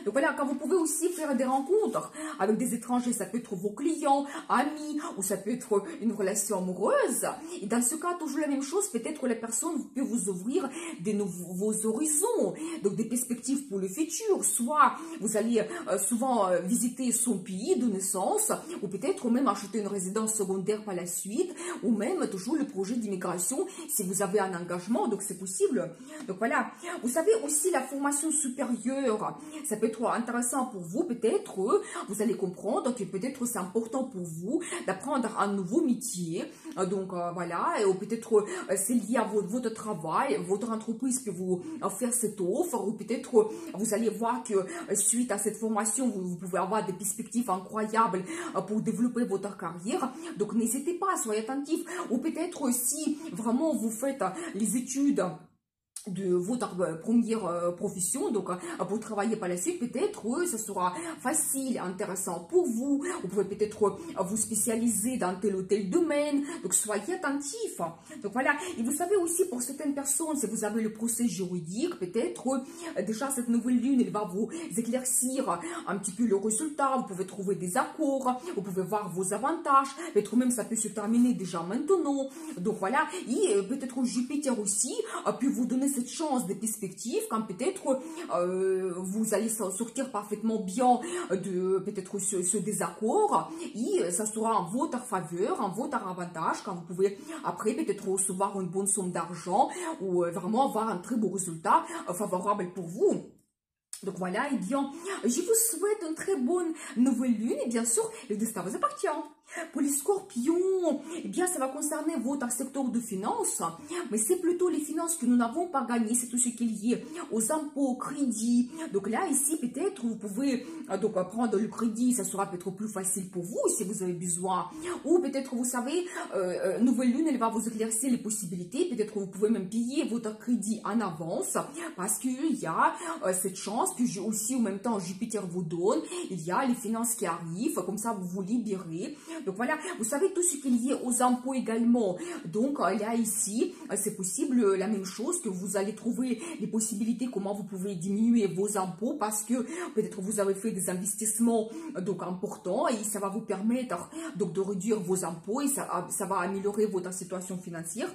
donc voilà, quand vous pouvez aussi faire des rencontres avec des étrangers, ça peut être vos clients, amis, ou ça peut être une relation amoureuse. Et dans ce cas, toujours la même chose, peut-être la personne peut vous ouvrir des nouveaux horizons, donc des perspectives pour le futur. Soit vous allez souvent visiter son pays de naissance, ou peut-être même acheter une résidence secondaire par la suite, ou même toujours le projet d'immigration si vous avez un engagement, donc c'est possible. Donc voilà, vous savez aussi la formation supérieure, ça peut être intéressant pour vous, peut-être vous allez comprendre que peut-être c'est important pour vous d'apprendre un nouveau métier, donc voilà, ou peut-être c'est lié à votre travail, votre entreprise peut vous faire cette offre, ou peut-être vous allez voir que suite à cette formation, vous pouvez avoir des perspectives incroyables pour développer votre carrière, donc n'hésitez pas, soyez attentifs, ou peut-être si vraiment vous faites les études de votre première profession, donc pour travailler par la suite, peut-être ça sera facile, intéressant pour vous. Vous pouvez peut-être vous spécialiser dans tel ou tel domaine, donc soyez attentifs. Donc voilà, et vous savez aussi pour certaines personnes, si vous avez le procès juridique, peut-être déjà cette nouvelle lune, elle va vous éclaircir un petit peu le résultat, vous pouvez trouver des accords, vous pouvez voir vos avantages, peut-être même ça peut se terminer déjà maintenant. Donc voilà, et peut-être Jupiter aussi peut vous donner cette chance de perspective quand peut-être vous allez sortir parfaitement bien de peut-être ce désaccord et ça sera en votre faveur, en votre avantage quand vous pouvez après peut-être recevoir une bonne somme d'argent ou vraiment avoir un très beau résultat favorable pour vous. Donc voilà, et bien, je vous souhaite une très bonne nouvelle lune et bien sûr, le destin vous appartient. Pour les scorpions, eh bien, ça va concerner votre secteur de finances, mais c'est plutôt les finances que nous n'avons pas gagnées, c'est tout ce qui est lié aux impôts, aux crédits. Donc là, ici, peut-être, vous pouvez donc prendre le crédit, ça sera peut-être plus facile pour vous si vous avez besoin. Ou peut-être, vous savez, nouvelle lune, elle va vous éclaircir les possibilités. Peut-être vous pouvez même payer votre crédit en avance parce qu'il y a cette chance que aussi, en même temps, Jupiter vous donne. Il y a les finances qui arrivent, comme ça, vous vous libérez. Donc voilà, vous savez tout ce qui est lié aux impôts également. Donc il y a ici, c'est possible la même chose, que vous allez trouver les possibilités comment vous pouvez diminuer vos impôts parce que peut-être vous avez fait des investissements donc importants et ça va vous permettre donc de réduire vos impôts et ça va améliorer votre situation financière.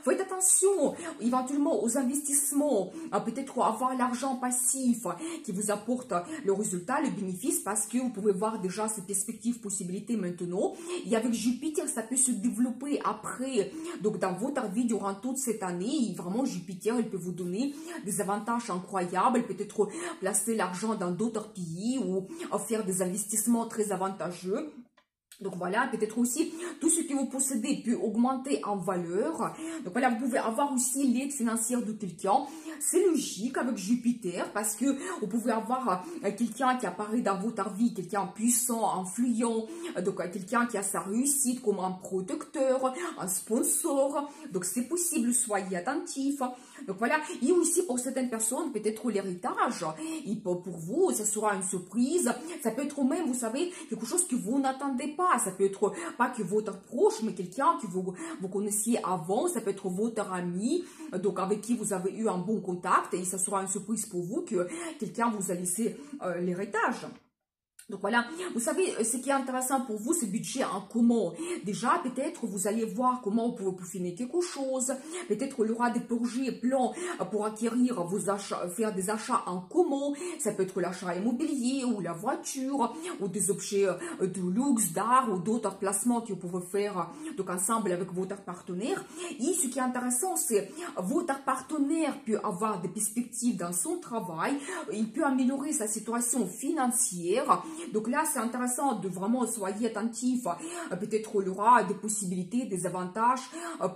Faites attention éventuellement aux investissements, peut-être avoir l'argent passif qui vous apporte le résultat, le bénéfice parce que vous pouvez voir déjà ces perspectives, possibilités maintenant. Et avec Jupiter, ça peut se développer après, donc dans votre vie durant toute cette année. Et vraiment, Jupiter, il peut vous donner des avantages incroyables, peut-être placer l'argent dans d'autres pays ou faire des investissements très avantageux. Donc voilà, peut-être aussi, tout ce que vous possédez peut augmenter en valeur. Donc voilà, vous pouvez avoir aussi l'aide financière de quelqu'un. C'est logique avec Jupiter parce que vous pouvez avoir quelqu'un qui apparaît dans votre vie, quelqu'un puissant, influent, donc quelqu'un qui a sa réussite comme un protecteur, un sponsor. Donc c'est possible, soyez attentifs. Donc voilà, et aussi pour certaines personnes, peut-être l'héritage. Et pour vous, ça sera une surprise. Ça peut être même, vous savez, quelque chose que vous n'attendez pas. Ça peut être pas que votre proche, mais quelqu'un que vous connaissiez avant. Ça peut être votre ami, donc avec qui vous avez eu un bon contact. Et ça sera une surprise pour vous que quelqu'un vous a laissé l'héritage. Donc voilà, vous savez, ce qui est intéressant pour vous, c'est le budget en commun. Déjà, peut-être vous allez voir comment vous pouvez peaufiner quelque chose. Peut-être il y aura des projets, plans pour acquérir vos achats, faire des achats en commun. Ça peut être l'achat immobilier ou la voiture ou des objets de luxe, d'art ou d'autres placements que vous pouvez faire donc ensemble avec votre partenaire. Et ce qui est intéressant, c'est votre partenaire peut avoir des perspectives dans son travail. Il peut améliorer sa situation financière. Donc là, c'est intéressant de vraiment soyez attentifs. Peut-être il y aura des possibilités, des avantages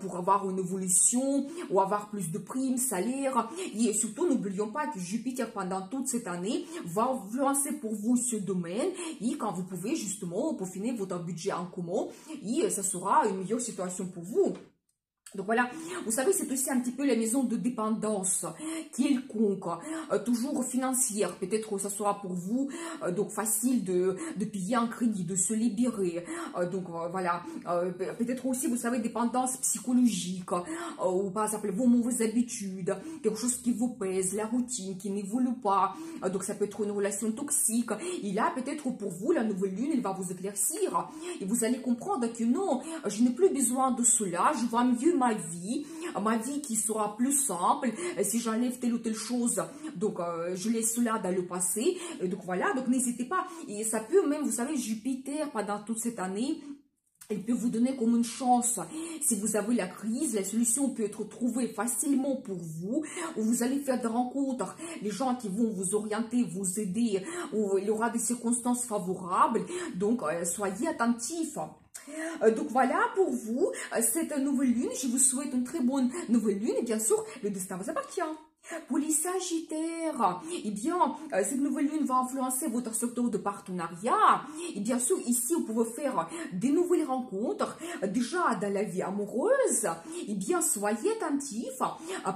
pour avoir une évolution ou avoir plus de primes, salaires. Et surtout, n'oublions pas que Jupiter, pendant toute cette année, va influencer pour vous ce domaine. Et quand vous pouvez justement peaufiner votre budget en commun, et ça sera une meilleure situation pour vous. Donc voilà, vous savez, c'est aussi un petit peu la maison de dépendance quelconque, toujours financière. Peut-être que ça sera pour vous donc facile de payer un crédit, de se libérer. Donc voilà, peut-être aussi, vous savez, dépendance psychologique, ou par exemple vos mauvaises habitudes, quelque chose qui vous pèse, la routine qui n'évolue pas. Donc ça peut être une relation toxique. Et là, peut-être pour vous, la nouvelle lune, elle va vous éclaircir. Et vous allez comprendre que non, je n'ai plus besoin de cela, je vois mieux ma vie qui sera plus simple si j'enlève telle ou telle chose, donc je laisse cela dans le passé. Et donc voilà, donc n'hésitez pas, et ça peut même, vous savez, Jupiter pendant toute cette année, elle peut vous donner comme une chance. Si vous avez la crise, la solution peut être trouvée facilement pour vous, ou vous allez faire des rencontres, les gens qui vont vous orienter, vous aider, ou il y aura des circonstances favorables, donc soyez attentifs. Donc voilà pour vous, cette nouvelle lune. Je vous souhaite une très bonne nouvelle lune et bien sûr, le destin vous appartient. Pour les Sagittaires, eh bien, cette nouvelle lune va influencer votre secteur de partenariat. Et bien sûr, ici, vous pouvez faire des nouvelles rencontres. Déjà, dans la vie amoureuse, eh bien, soyez attentifs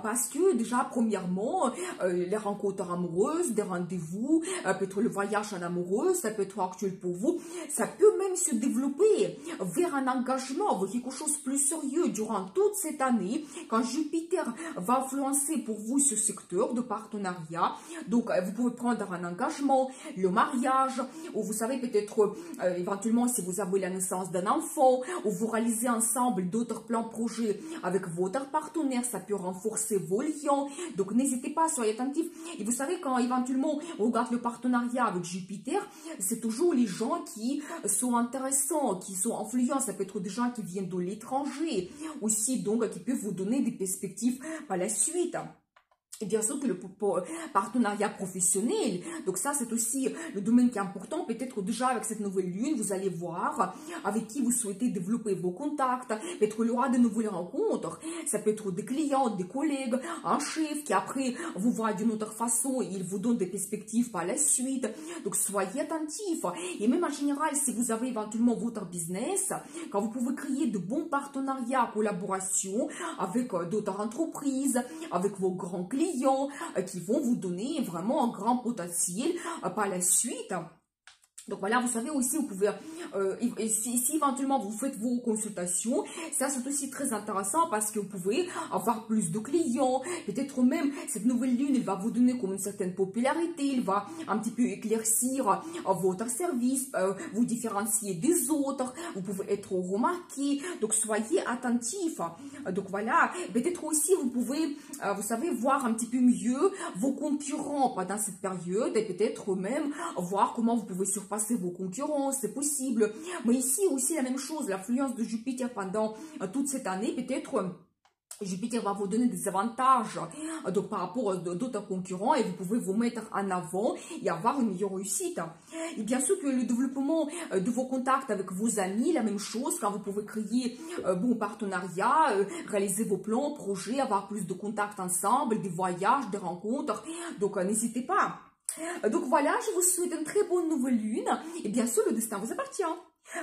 parce que déjà, premièrement, les rencontres amoureuses, des rendez-vous, peut-être le voyage en amoureux, ça peut être actuel pour vous. Ça peut même se développer vers un engagement, vers quelque chose de plus sérieux durant toute cette année, quand Jupiter va influencer pour vous ce secteur de partenariat. Donc, vous pouvez prendre un engagement, le mariage, ou vous savez peut-être éventuellement si vous avez la naissance d'un enfant, ou vous réalisez ensemble d'autres plans projets avec votre partenaire, ça peut renforcer vos liens. Donc, n'hésitez pas, soyez attentifs. Et vous savez, quand éventuellement on regarde le partenariat avec Jupiter, c'est toujours les gens qui sont intéressants, qui sont influents. Ça peut être des gens qui viennent de l'étranger aussi, donc qui peuvent vous donner des perspectives par la suite. Et bien sûr que le partenariat professionnel, donc ça c'est aussi le domaine qui est important. Peut-être déjà avec cette nouvelle lune, vous allez voir avec qui vous souhaitez développer vos contacts. Peut-être qu'il y aura de nouvelles rencontres. Ça peut être des clients, des collègues, un chef qui après vous voit d'une autre façon et il vous donne des perspectives par la suite. Donc soyez attentifs. Et même en général, si vous avez éventuellement votre business, quand vous pouvez créer de bons partenariats, collaborations avec d'autres entreprises, avec vos grands clients, qui vont vous donner vraiment un grand potentiel par la suite. Donc voilà, vous savez aussi, vous pouvez, si éventuellement vous faites vos consultations, ça c'est aussi très intéressant parce que vous pouvez avoir plus de clients. Peut-être même cette nouvelle lune, elle va vous donner comme une certaine popularité, il va un petit peu éclaircir votre service, vous différencier des autres, vous pouvez être remarqué. Donc soyez attentifs. Donc voilà, peut-être aussi vous pouvez, vous savez, voir un petit peu mieux vos concurrents pendant cette période et peut-être même voir comment vous pouvez surpasser vos concurrents, c'est possible. Mais ici aussi la même chose, l'influence de Jupiter pendant toute cette année, peut-être Jupiter va vous donner des avantages donc par rapport à d'autres concurrents et vous pouvez vous mettre en avant et avoir une meilleure réussite. Et bien sûr que le développement de vos contacts avec vos amis, la même chose, quand vous pouvez créer bon partenariat, réaliser vos plans, projets, avoir plus de contacts ensemble, des voyages, des rencontres. Donc n'hésitez pas. Donc voilà, je vous souhaite une très bonne nouvelle lune et bien sûr le destin vous appartient.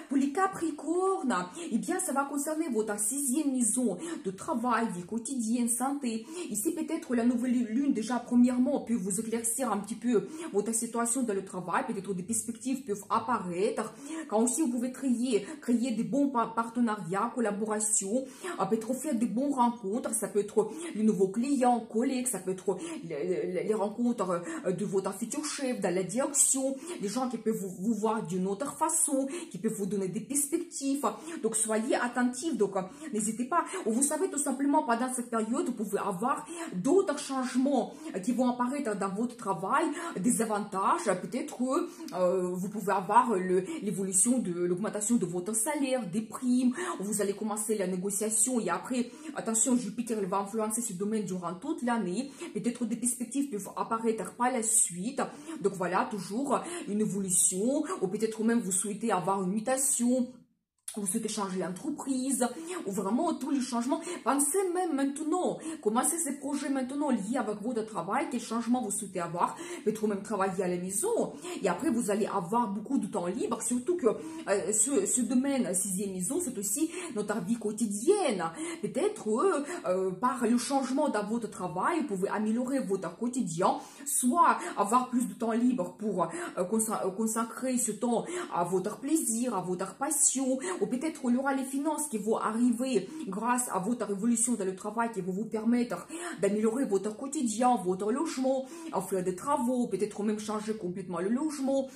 Pour les Capricornes, eh bien, ça va concerner votre 6e maison de travail, vie quotidienne, santé. Ici, peut-être la nouvelle lune, déjà, premièrement, peut vous éclaircir un petit peu votre situation dans le travail. Peut-être des perspectives peuvent apparaître. Quand aussi, vous pouvez créer des bons partenariats, collaborations, peut-être faire des bonnes rencontres. Ça peut être les nouveaux clients, collègues, ça peut être les rencontres de votre futur chef dans la direction, les gens qui peuvent vous voir d'une autre façon, qui peuvent vous donner des perspectives. Donc soyez attentifs, donc n'hésitez pas. Vous savez, tout simplement pendant cette période, vous pouvez avoir d'autres changements qui vont apparaître dans votre travail, des avantages. Peut-être que vous pouvez avoir l'évolution de l'augmentation de votre salaire, des primes. Vous allez commencer la négociation et après, attention, Jupiter va influencer ce domaine durant toute l'année. Peut-être des perspectives peuvent apparaître par la suite. Donc voilà, toujours une évolution, ou peut-être même vous souhaitez avoir une mutation, vous souhaitez changer l'entreprise, ou vraiment tous les changements. Pensez même maintenant, commencez ces projets maintenant liés avec votre travail, quel changement vous souhaitez avoir, peut-être même travailler à la maison, et après vous allez avoir beaucoup de temps libre, surtout que ce domaine 6e maison, c'est aussi notre vie quotidienne. Peut-être par le changement dans votre travail, vous pouvez améliorer votre quotidien, soit avoir plus de temps libre pour consacrer ce temps à votre plaisir, à votre passion, ou peut-être il y aura les finances qui vont arriver grâce à votre évolution dans le travail qui vont vous permettre d'améliorer votre quotidien, votre logement, faire des travaux, peut-être même changer complètement le logement,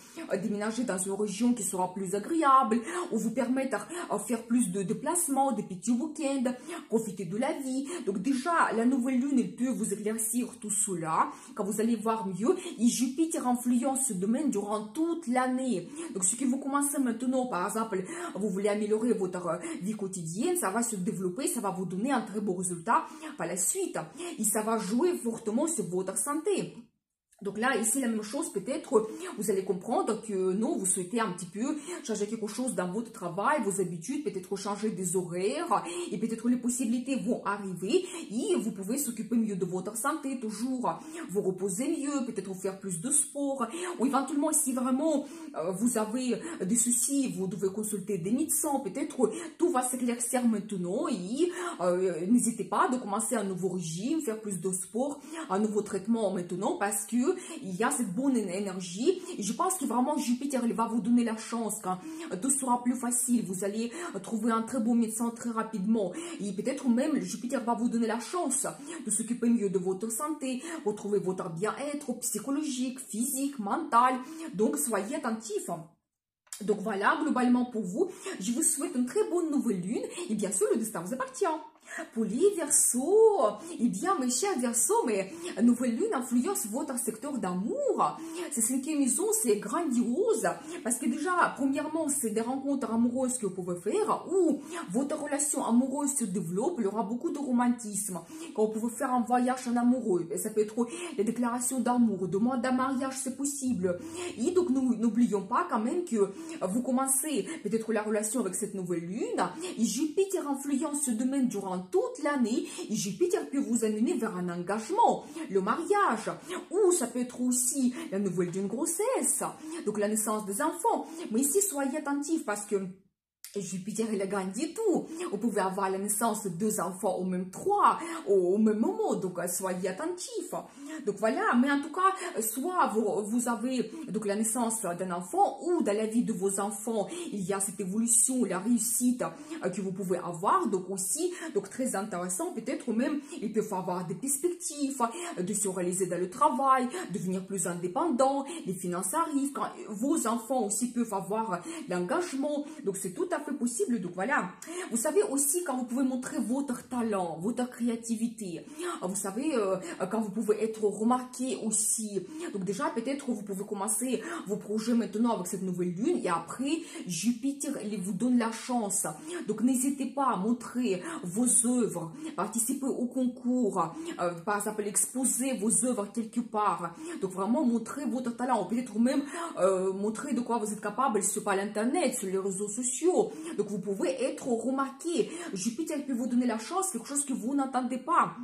déménager dans une région qui sera plus agréable, ou vous permettre de faire plus de déplacements, des petits week-ends, profiter de la vie. Donc déjà, la nouvelle lune, elle peut vous éclaircir tout cela, quand vous allez voir mieux, et Jupiter influence ce domaine durant toute l'année. Donc ce que vous commencez maintenant, par exemple, vous voulez améliorer votre vie quotidienne, ça va se développer, ça va vous donner un très beau résultat par la suite. Et ça va jouer fortement sur votre santé. Donc là, ici, la même chose, peut-être, vous allez comprendre que non, vous souhaitez un petit peu changer quelque chose dans votre travail, vos habitudes, peut-être changer des horaires, et peut-être les possibilités vont arriver, et vous pouvez s'occuper mieux de votre santé, toujours vous reposer mieux, peut-être faire plus de sport, ou éventuellement, si vraiment vous avez des soucis, vous devez consulter des médecins, peut-être tout va s'éclaircir maintenant, et n'hésitez pas de commencer un nouveau régime, faire plus de sport, un nouveau traitement maintenant, parce que il y a cette bonne énergie et je pense que vraiment Jupiter il va vous donner la chance quand tout sera plus facile, vous allez trouver un très bon médecin très rapidement et peut-être même Jupiter va vous donner la chance de s'occuper mieux de votre santé, retrouver votre bien-être psychologique, physique, mental, donc soyez attentifs. Donc voilà, globalement pour vous, je vous souhaite une très bonne nouvelle lune et bien sûr le destin vous appartient. Pour les Verseaux, eh bien mes chers Verseaux, mais la nouvelle lune influence votre secteur d'amour. Cette 5e maison, c'est grandiose parce que déjà, premièrement, c'est des rencontres amoureuses que vous pouvez faire où votre relation amoureuse se développe, il y aura beaucoup de romantisme. Quand vous pouvez faire un voyage en amoureux, ça peut être les déclarations d'amour, demande d'un mariage, c'est possible. Et donc, n'oublions pas quand même que vous commencez peut-être la relation avec cette nouvelle lune et Jupiter influence ce domaine durant toute l'année et Jupiter peut vous amener vers un engagement, le mariage, ou ça peut être aussi la nouvelle d'une grossesse, donc la naissance des enfants. Mais ici, soyez attentifs parce que Jupiter, il a gagné tout. Vous pouvez avoir la naissance de 2 enfants ou même 3 au même moment. Donc, soyez attentifs. Donc, voilà. Mais en tout cas, soit vous avez donc la naissance d'un enfant ou dans la vie de vos enfants, il y a cette évolution, la réussite que vous pouvez avoir. Donc, aussi, donc très intéressant. Peut-être même, ils peuvent avoir des perspectives de se réaliser dans le travail, devenir plus indépendant. Les finances arrivent. Quand vos enfants aussi peuvent avoir l'engagement. Donc, c'est tout à à fait possible. Donc voilà. Vous savez aussi quand vous pouvez montrer votre talent, votre créativité. Vous savez quand vous pouvez être remarqué aussi. Donc déjà peut-être vous pouvez commencer vos projets maintenant avec cette nouvelle lune et après Jupiter il vous donne la chance. Donc n'hésitez pas à montrer vos œuvres, participer au concours, par exemple exposer vos œuvres quelque part. Donc vraiment montrer votre talent, peut-être même montrer de quoi vous êtes capable sur l'internet, sur les réseaux sociaux. Donc vous pouvez être remarqué. Jupiter peut vous donner la chance, quelque chose que vous n'entendez pas.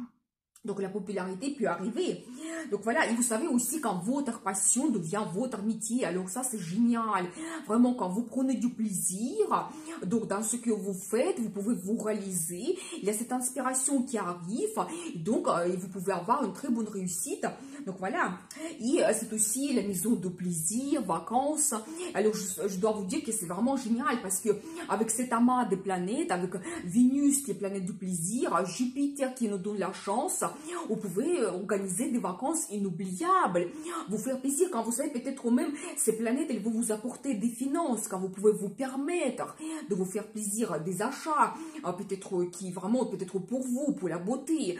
Donc la popularité peut arriver. Donc voilà, et vous savez aussi quand votre passion devient votre métier, alors ça c'est génial. Vraiment quand vous prenez du plaisir, donc dans ce que vous faites, vous pouvez vous réaliser. Il y a cette inspiration qui arrive, donc vous pouvez avoir une très bonne réussite. Donc voilà, et c'est aussi la maison de plaisir, vacances. Alors je dois vous dire que c'est vraiment génial parce que avec cet amas de planètes, avec Vénus qui est planète du plaisir, Jupiter qui nous donne la chance, vous pouvez organiser des vacances inoubliables, vous faire plaisir quand vous savez peut-être même ces planètes elles vont vous apporter des finances, quand vous pouvez vous permettre de vous faire plaisir, des achats peut-être qui vraiment peut-être pour vous, pour la beauté,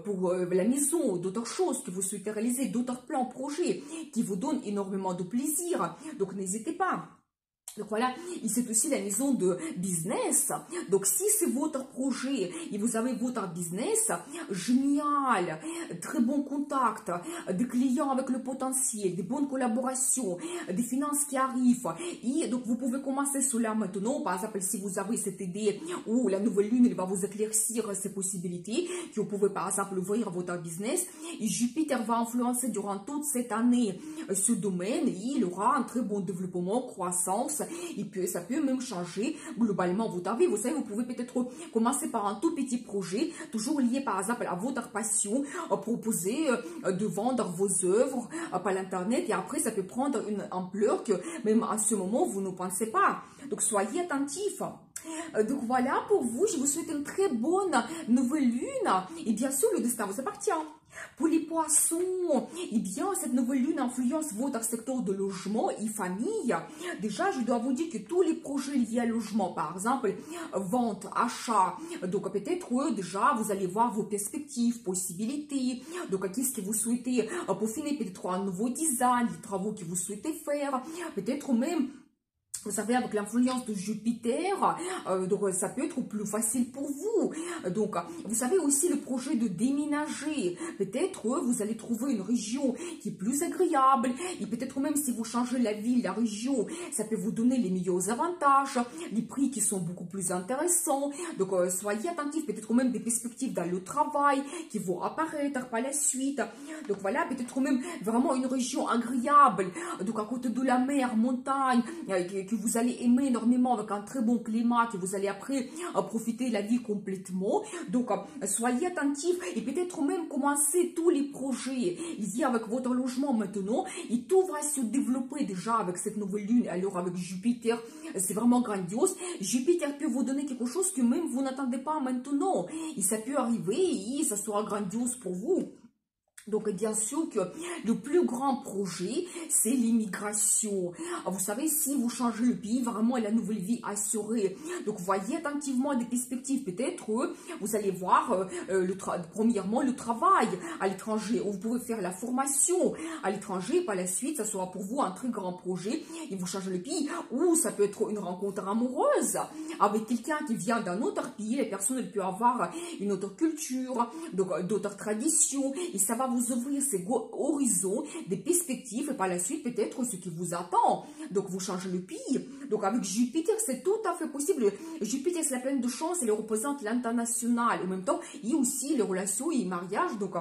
pour la maison, d'autres choses que vous souhaitez réaliser, d'autres plans, projets qui vous donnent énormément de plaisir. Donc n'hésitez pas. Donc voilà, c'est aussi la maison de business. Donc si c'est votre projet et vous avez votre business, génial, très bon contact, des clients avec le potentiel, des bonnes collaborations, des finances qui arrivent. Et donc vous pouvez commencer cela maintenant. Par exemple, si vous avez cette idée où la nouvelle lune elle va vous éclaircir ces possibilités, que vous pouvez par exemple ouvrir votre business. Et Jupiter va influencer durant toute cette année ce domaine et il aura un très bon développement, croissance. Et ça peut même changer globalement votre vie. Vous savez, vous pouvez peut-être commencer par un tout petit projet, toujours lié par exemple à votre passion, proposer de vendre vos œuvres par l'internet et après ça peut prendre une ampleur que même à ce moment vous ne pensez pas. Donc soyez attentifs. Donc voilà pour vous, je vous souhaite une très bonne nouvelle lune et bien sûr le destin vous appartient. Pour les poissons, eh bien, cette nouvelle lune influence votre secteur de logement et famille. Déjà, je dois vous dire que tous les projets liés à logement, par exemple, vente, achat, donc peut-être déjà, vous allez voir vos perspectives, possibilités, donc qu'est-ce que vous souhaitez peaufiner, peut-être un nouveau design, les travaux que vous souhaitez faire, peut-être même... Vous savez, avec l'influence de Jupiter, donc ça peut être plus facile pour vous. Donc, vous savez aussi le projet de déménager. Peut-être vous allez trouver une région qui est plus agréable. Et peut-être même si vous changez la ville, la région, ça peut vous donner les meilleurs avantages, les prix qui sont beaucoup plus intéressants. Donc, soyez attentifs. Peut-être même des perspectives dans le travail qui vont apparaître par la suite. Donc, voilà, peut-être même vraiment une région agréable. Donc, à côté de la mer, montagne, que vous allez aimer énormément avec un très bon climat, que vous allez après profiter de la vie complètement. Donc, soyez attentifs et peut-être même commencer tous les projets liés avec votre logement maintenant et tout va se développer déjà avec cette nouvelle lune. Alors, avec Jupiter, c'est vraiment grandiose. Jupiter peut vous donner quelque chose que même vous n'attendez pas maintenant. Et ça peut arriver et ça sera grandiose pour vous. Donc, bien sûr que le plus grand projet, c'est l'immigration. Vous savez, si vous changez le pays, vraiment la nouvelle vie assurée. Donc, voyez attentivement des perspectives. Peut-être, vous allez voir, premièrement, le travail à l'étranger. Vous pouvez faire la formation à l'étranger. Par la suite, ça sera pour vous un très grand projet. Et vous changez le pays. Ou ça peut être une rencontre amoureuse avec quelqu'un qui vient d'un autre pays. Les personnes, elles peuvent avoir une autre culture, donc d'autres traditions. Et ça va vous ouvrir ces horizons, des perspectives et par la suite peut-être ce qui vous attend. Donc vous changez le pays. Donc avec Jupiter, c'est tout à fait possible. Jupiter, c'est la planète de chance, elle représente l'international. En même temps, il y a aussi les relations et les mariages, donc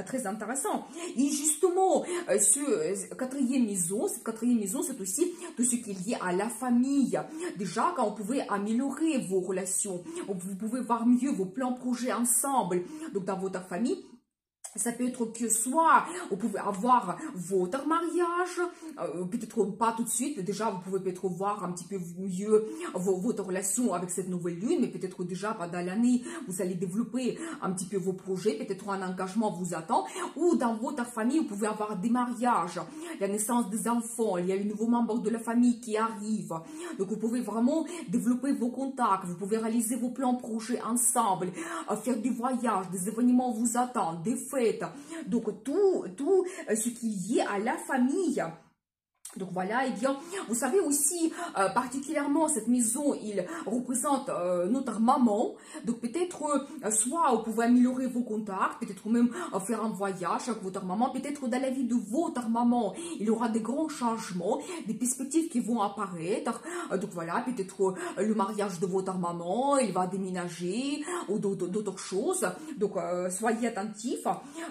très intéressant. Et justement, cette quatrième maison, c'est aussi tout ce qui est lié à la famille. Déjà, quand vous pouvez améliorer vos relations, vous pouvez voir mieux vos plans projets ensemble, donc dans votre famille. Ça peut être que soit vous pouvez avoir votre mariage, peut-être pas tout de suite, déjà vous pouvez peut-être voir un petit peu mieux votre relation avec cette nouvelle lune, mais peut-être déjà pendant l'année, vous allez développer un petit peu vos projets, peut-être un engagement vous attend, ou dans votre famille, vous pouvez avoir des mariages, la naissance des enfants, il y a un nouveau membre de la famille qui arrive, donc vous pouvez vraiment développer vos contacts, vous pouvez réaliser vos plans projets ensemble, faire des voyages, des événements vous attendent, des fêtes. Donc, tout ce qui est lié à la famille. Donc voilà, et bien, vous savez aussi, particulièrement cette maison, il représente notre maman. Donc peut-être, soit vous pouvez améliorer vos contacts, peut-être même faire un voyage avec votre maman, peut-être dans la vie de votre maman, il y aura des grands changements, des perspectives qui vont apparaître. Donc voilà, peut-être le mariage de votre maman, il va déménager, ou d'autres choses. Donc soyez attentifs.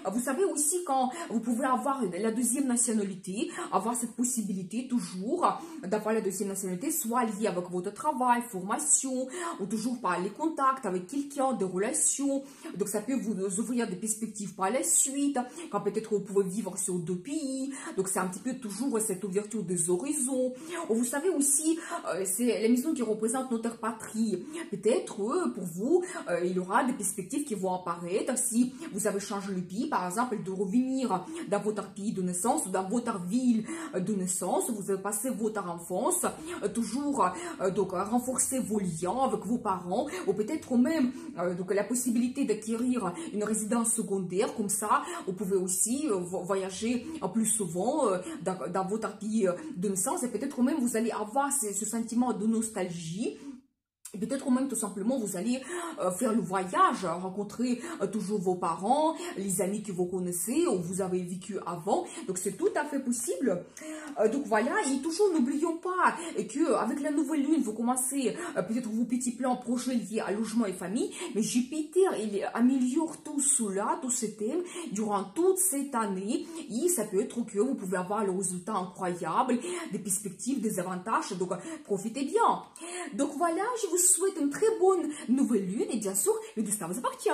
Vous savez aussi quand vous pouvez avoir la deuxième nationalité, avoir cette possibilité toujours d'avoir la deuxième nationalité, soit liée avec votre travail, formation, ou toujours par les contacts avec quelqu'un, des relations. Donc ça peut vous ouvrir des perspectives par la suite, quand peut-être vous pouvez vivre sur 2 pays. Donc c'est un petit peu toujours cette ouverture des horizons. Vous savez aussi, c'est la maison qui représente notre patrie. Peut-être pour vous, il y aura des perspectives qui vont apparaître. Si vous avez changé le pays, par exemple, de revenir dans votre pays de naissance ou dans votre ville de naissance, vous avez passé votre enfance, toujours donc renforcer vos liens avec vos parents, ou peut-être même donc la possibilité d'acquérir une résidence secondaire, comme ça vous pouvez aussi voyager plus souvent dans votre pays de naissance, et peut-être même vous allez avoir ce sentiment de nostalgie. Et peut-être même tout simplement vous allez faire le voyage, rencontrer toujours vos parents, les amis que vous connaissez ou vous avez vécu avant. Donc c'est tout à fait possible. Donc voilà, et toujours n'oublions pas que avec la nouvelle lune, vous commencez peut-être vos petits plans, projets liés à logement et famille. Mais Jupiter, il améliore tout cela, tous ces thèmes durant toute cette année. Et ça peut être que vous pouvez avoir le résultat incroyable, des perspectives, des avantages. Donc profitez bien. Donc voilà, je vous souhaite une très bonne nouvelle lune et bien sûr, le destin vous appartient.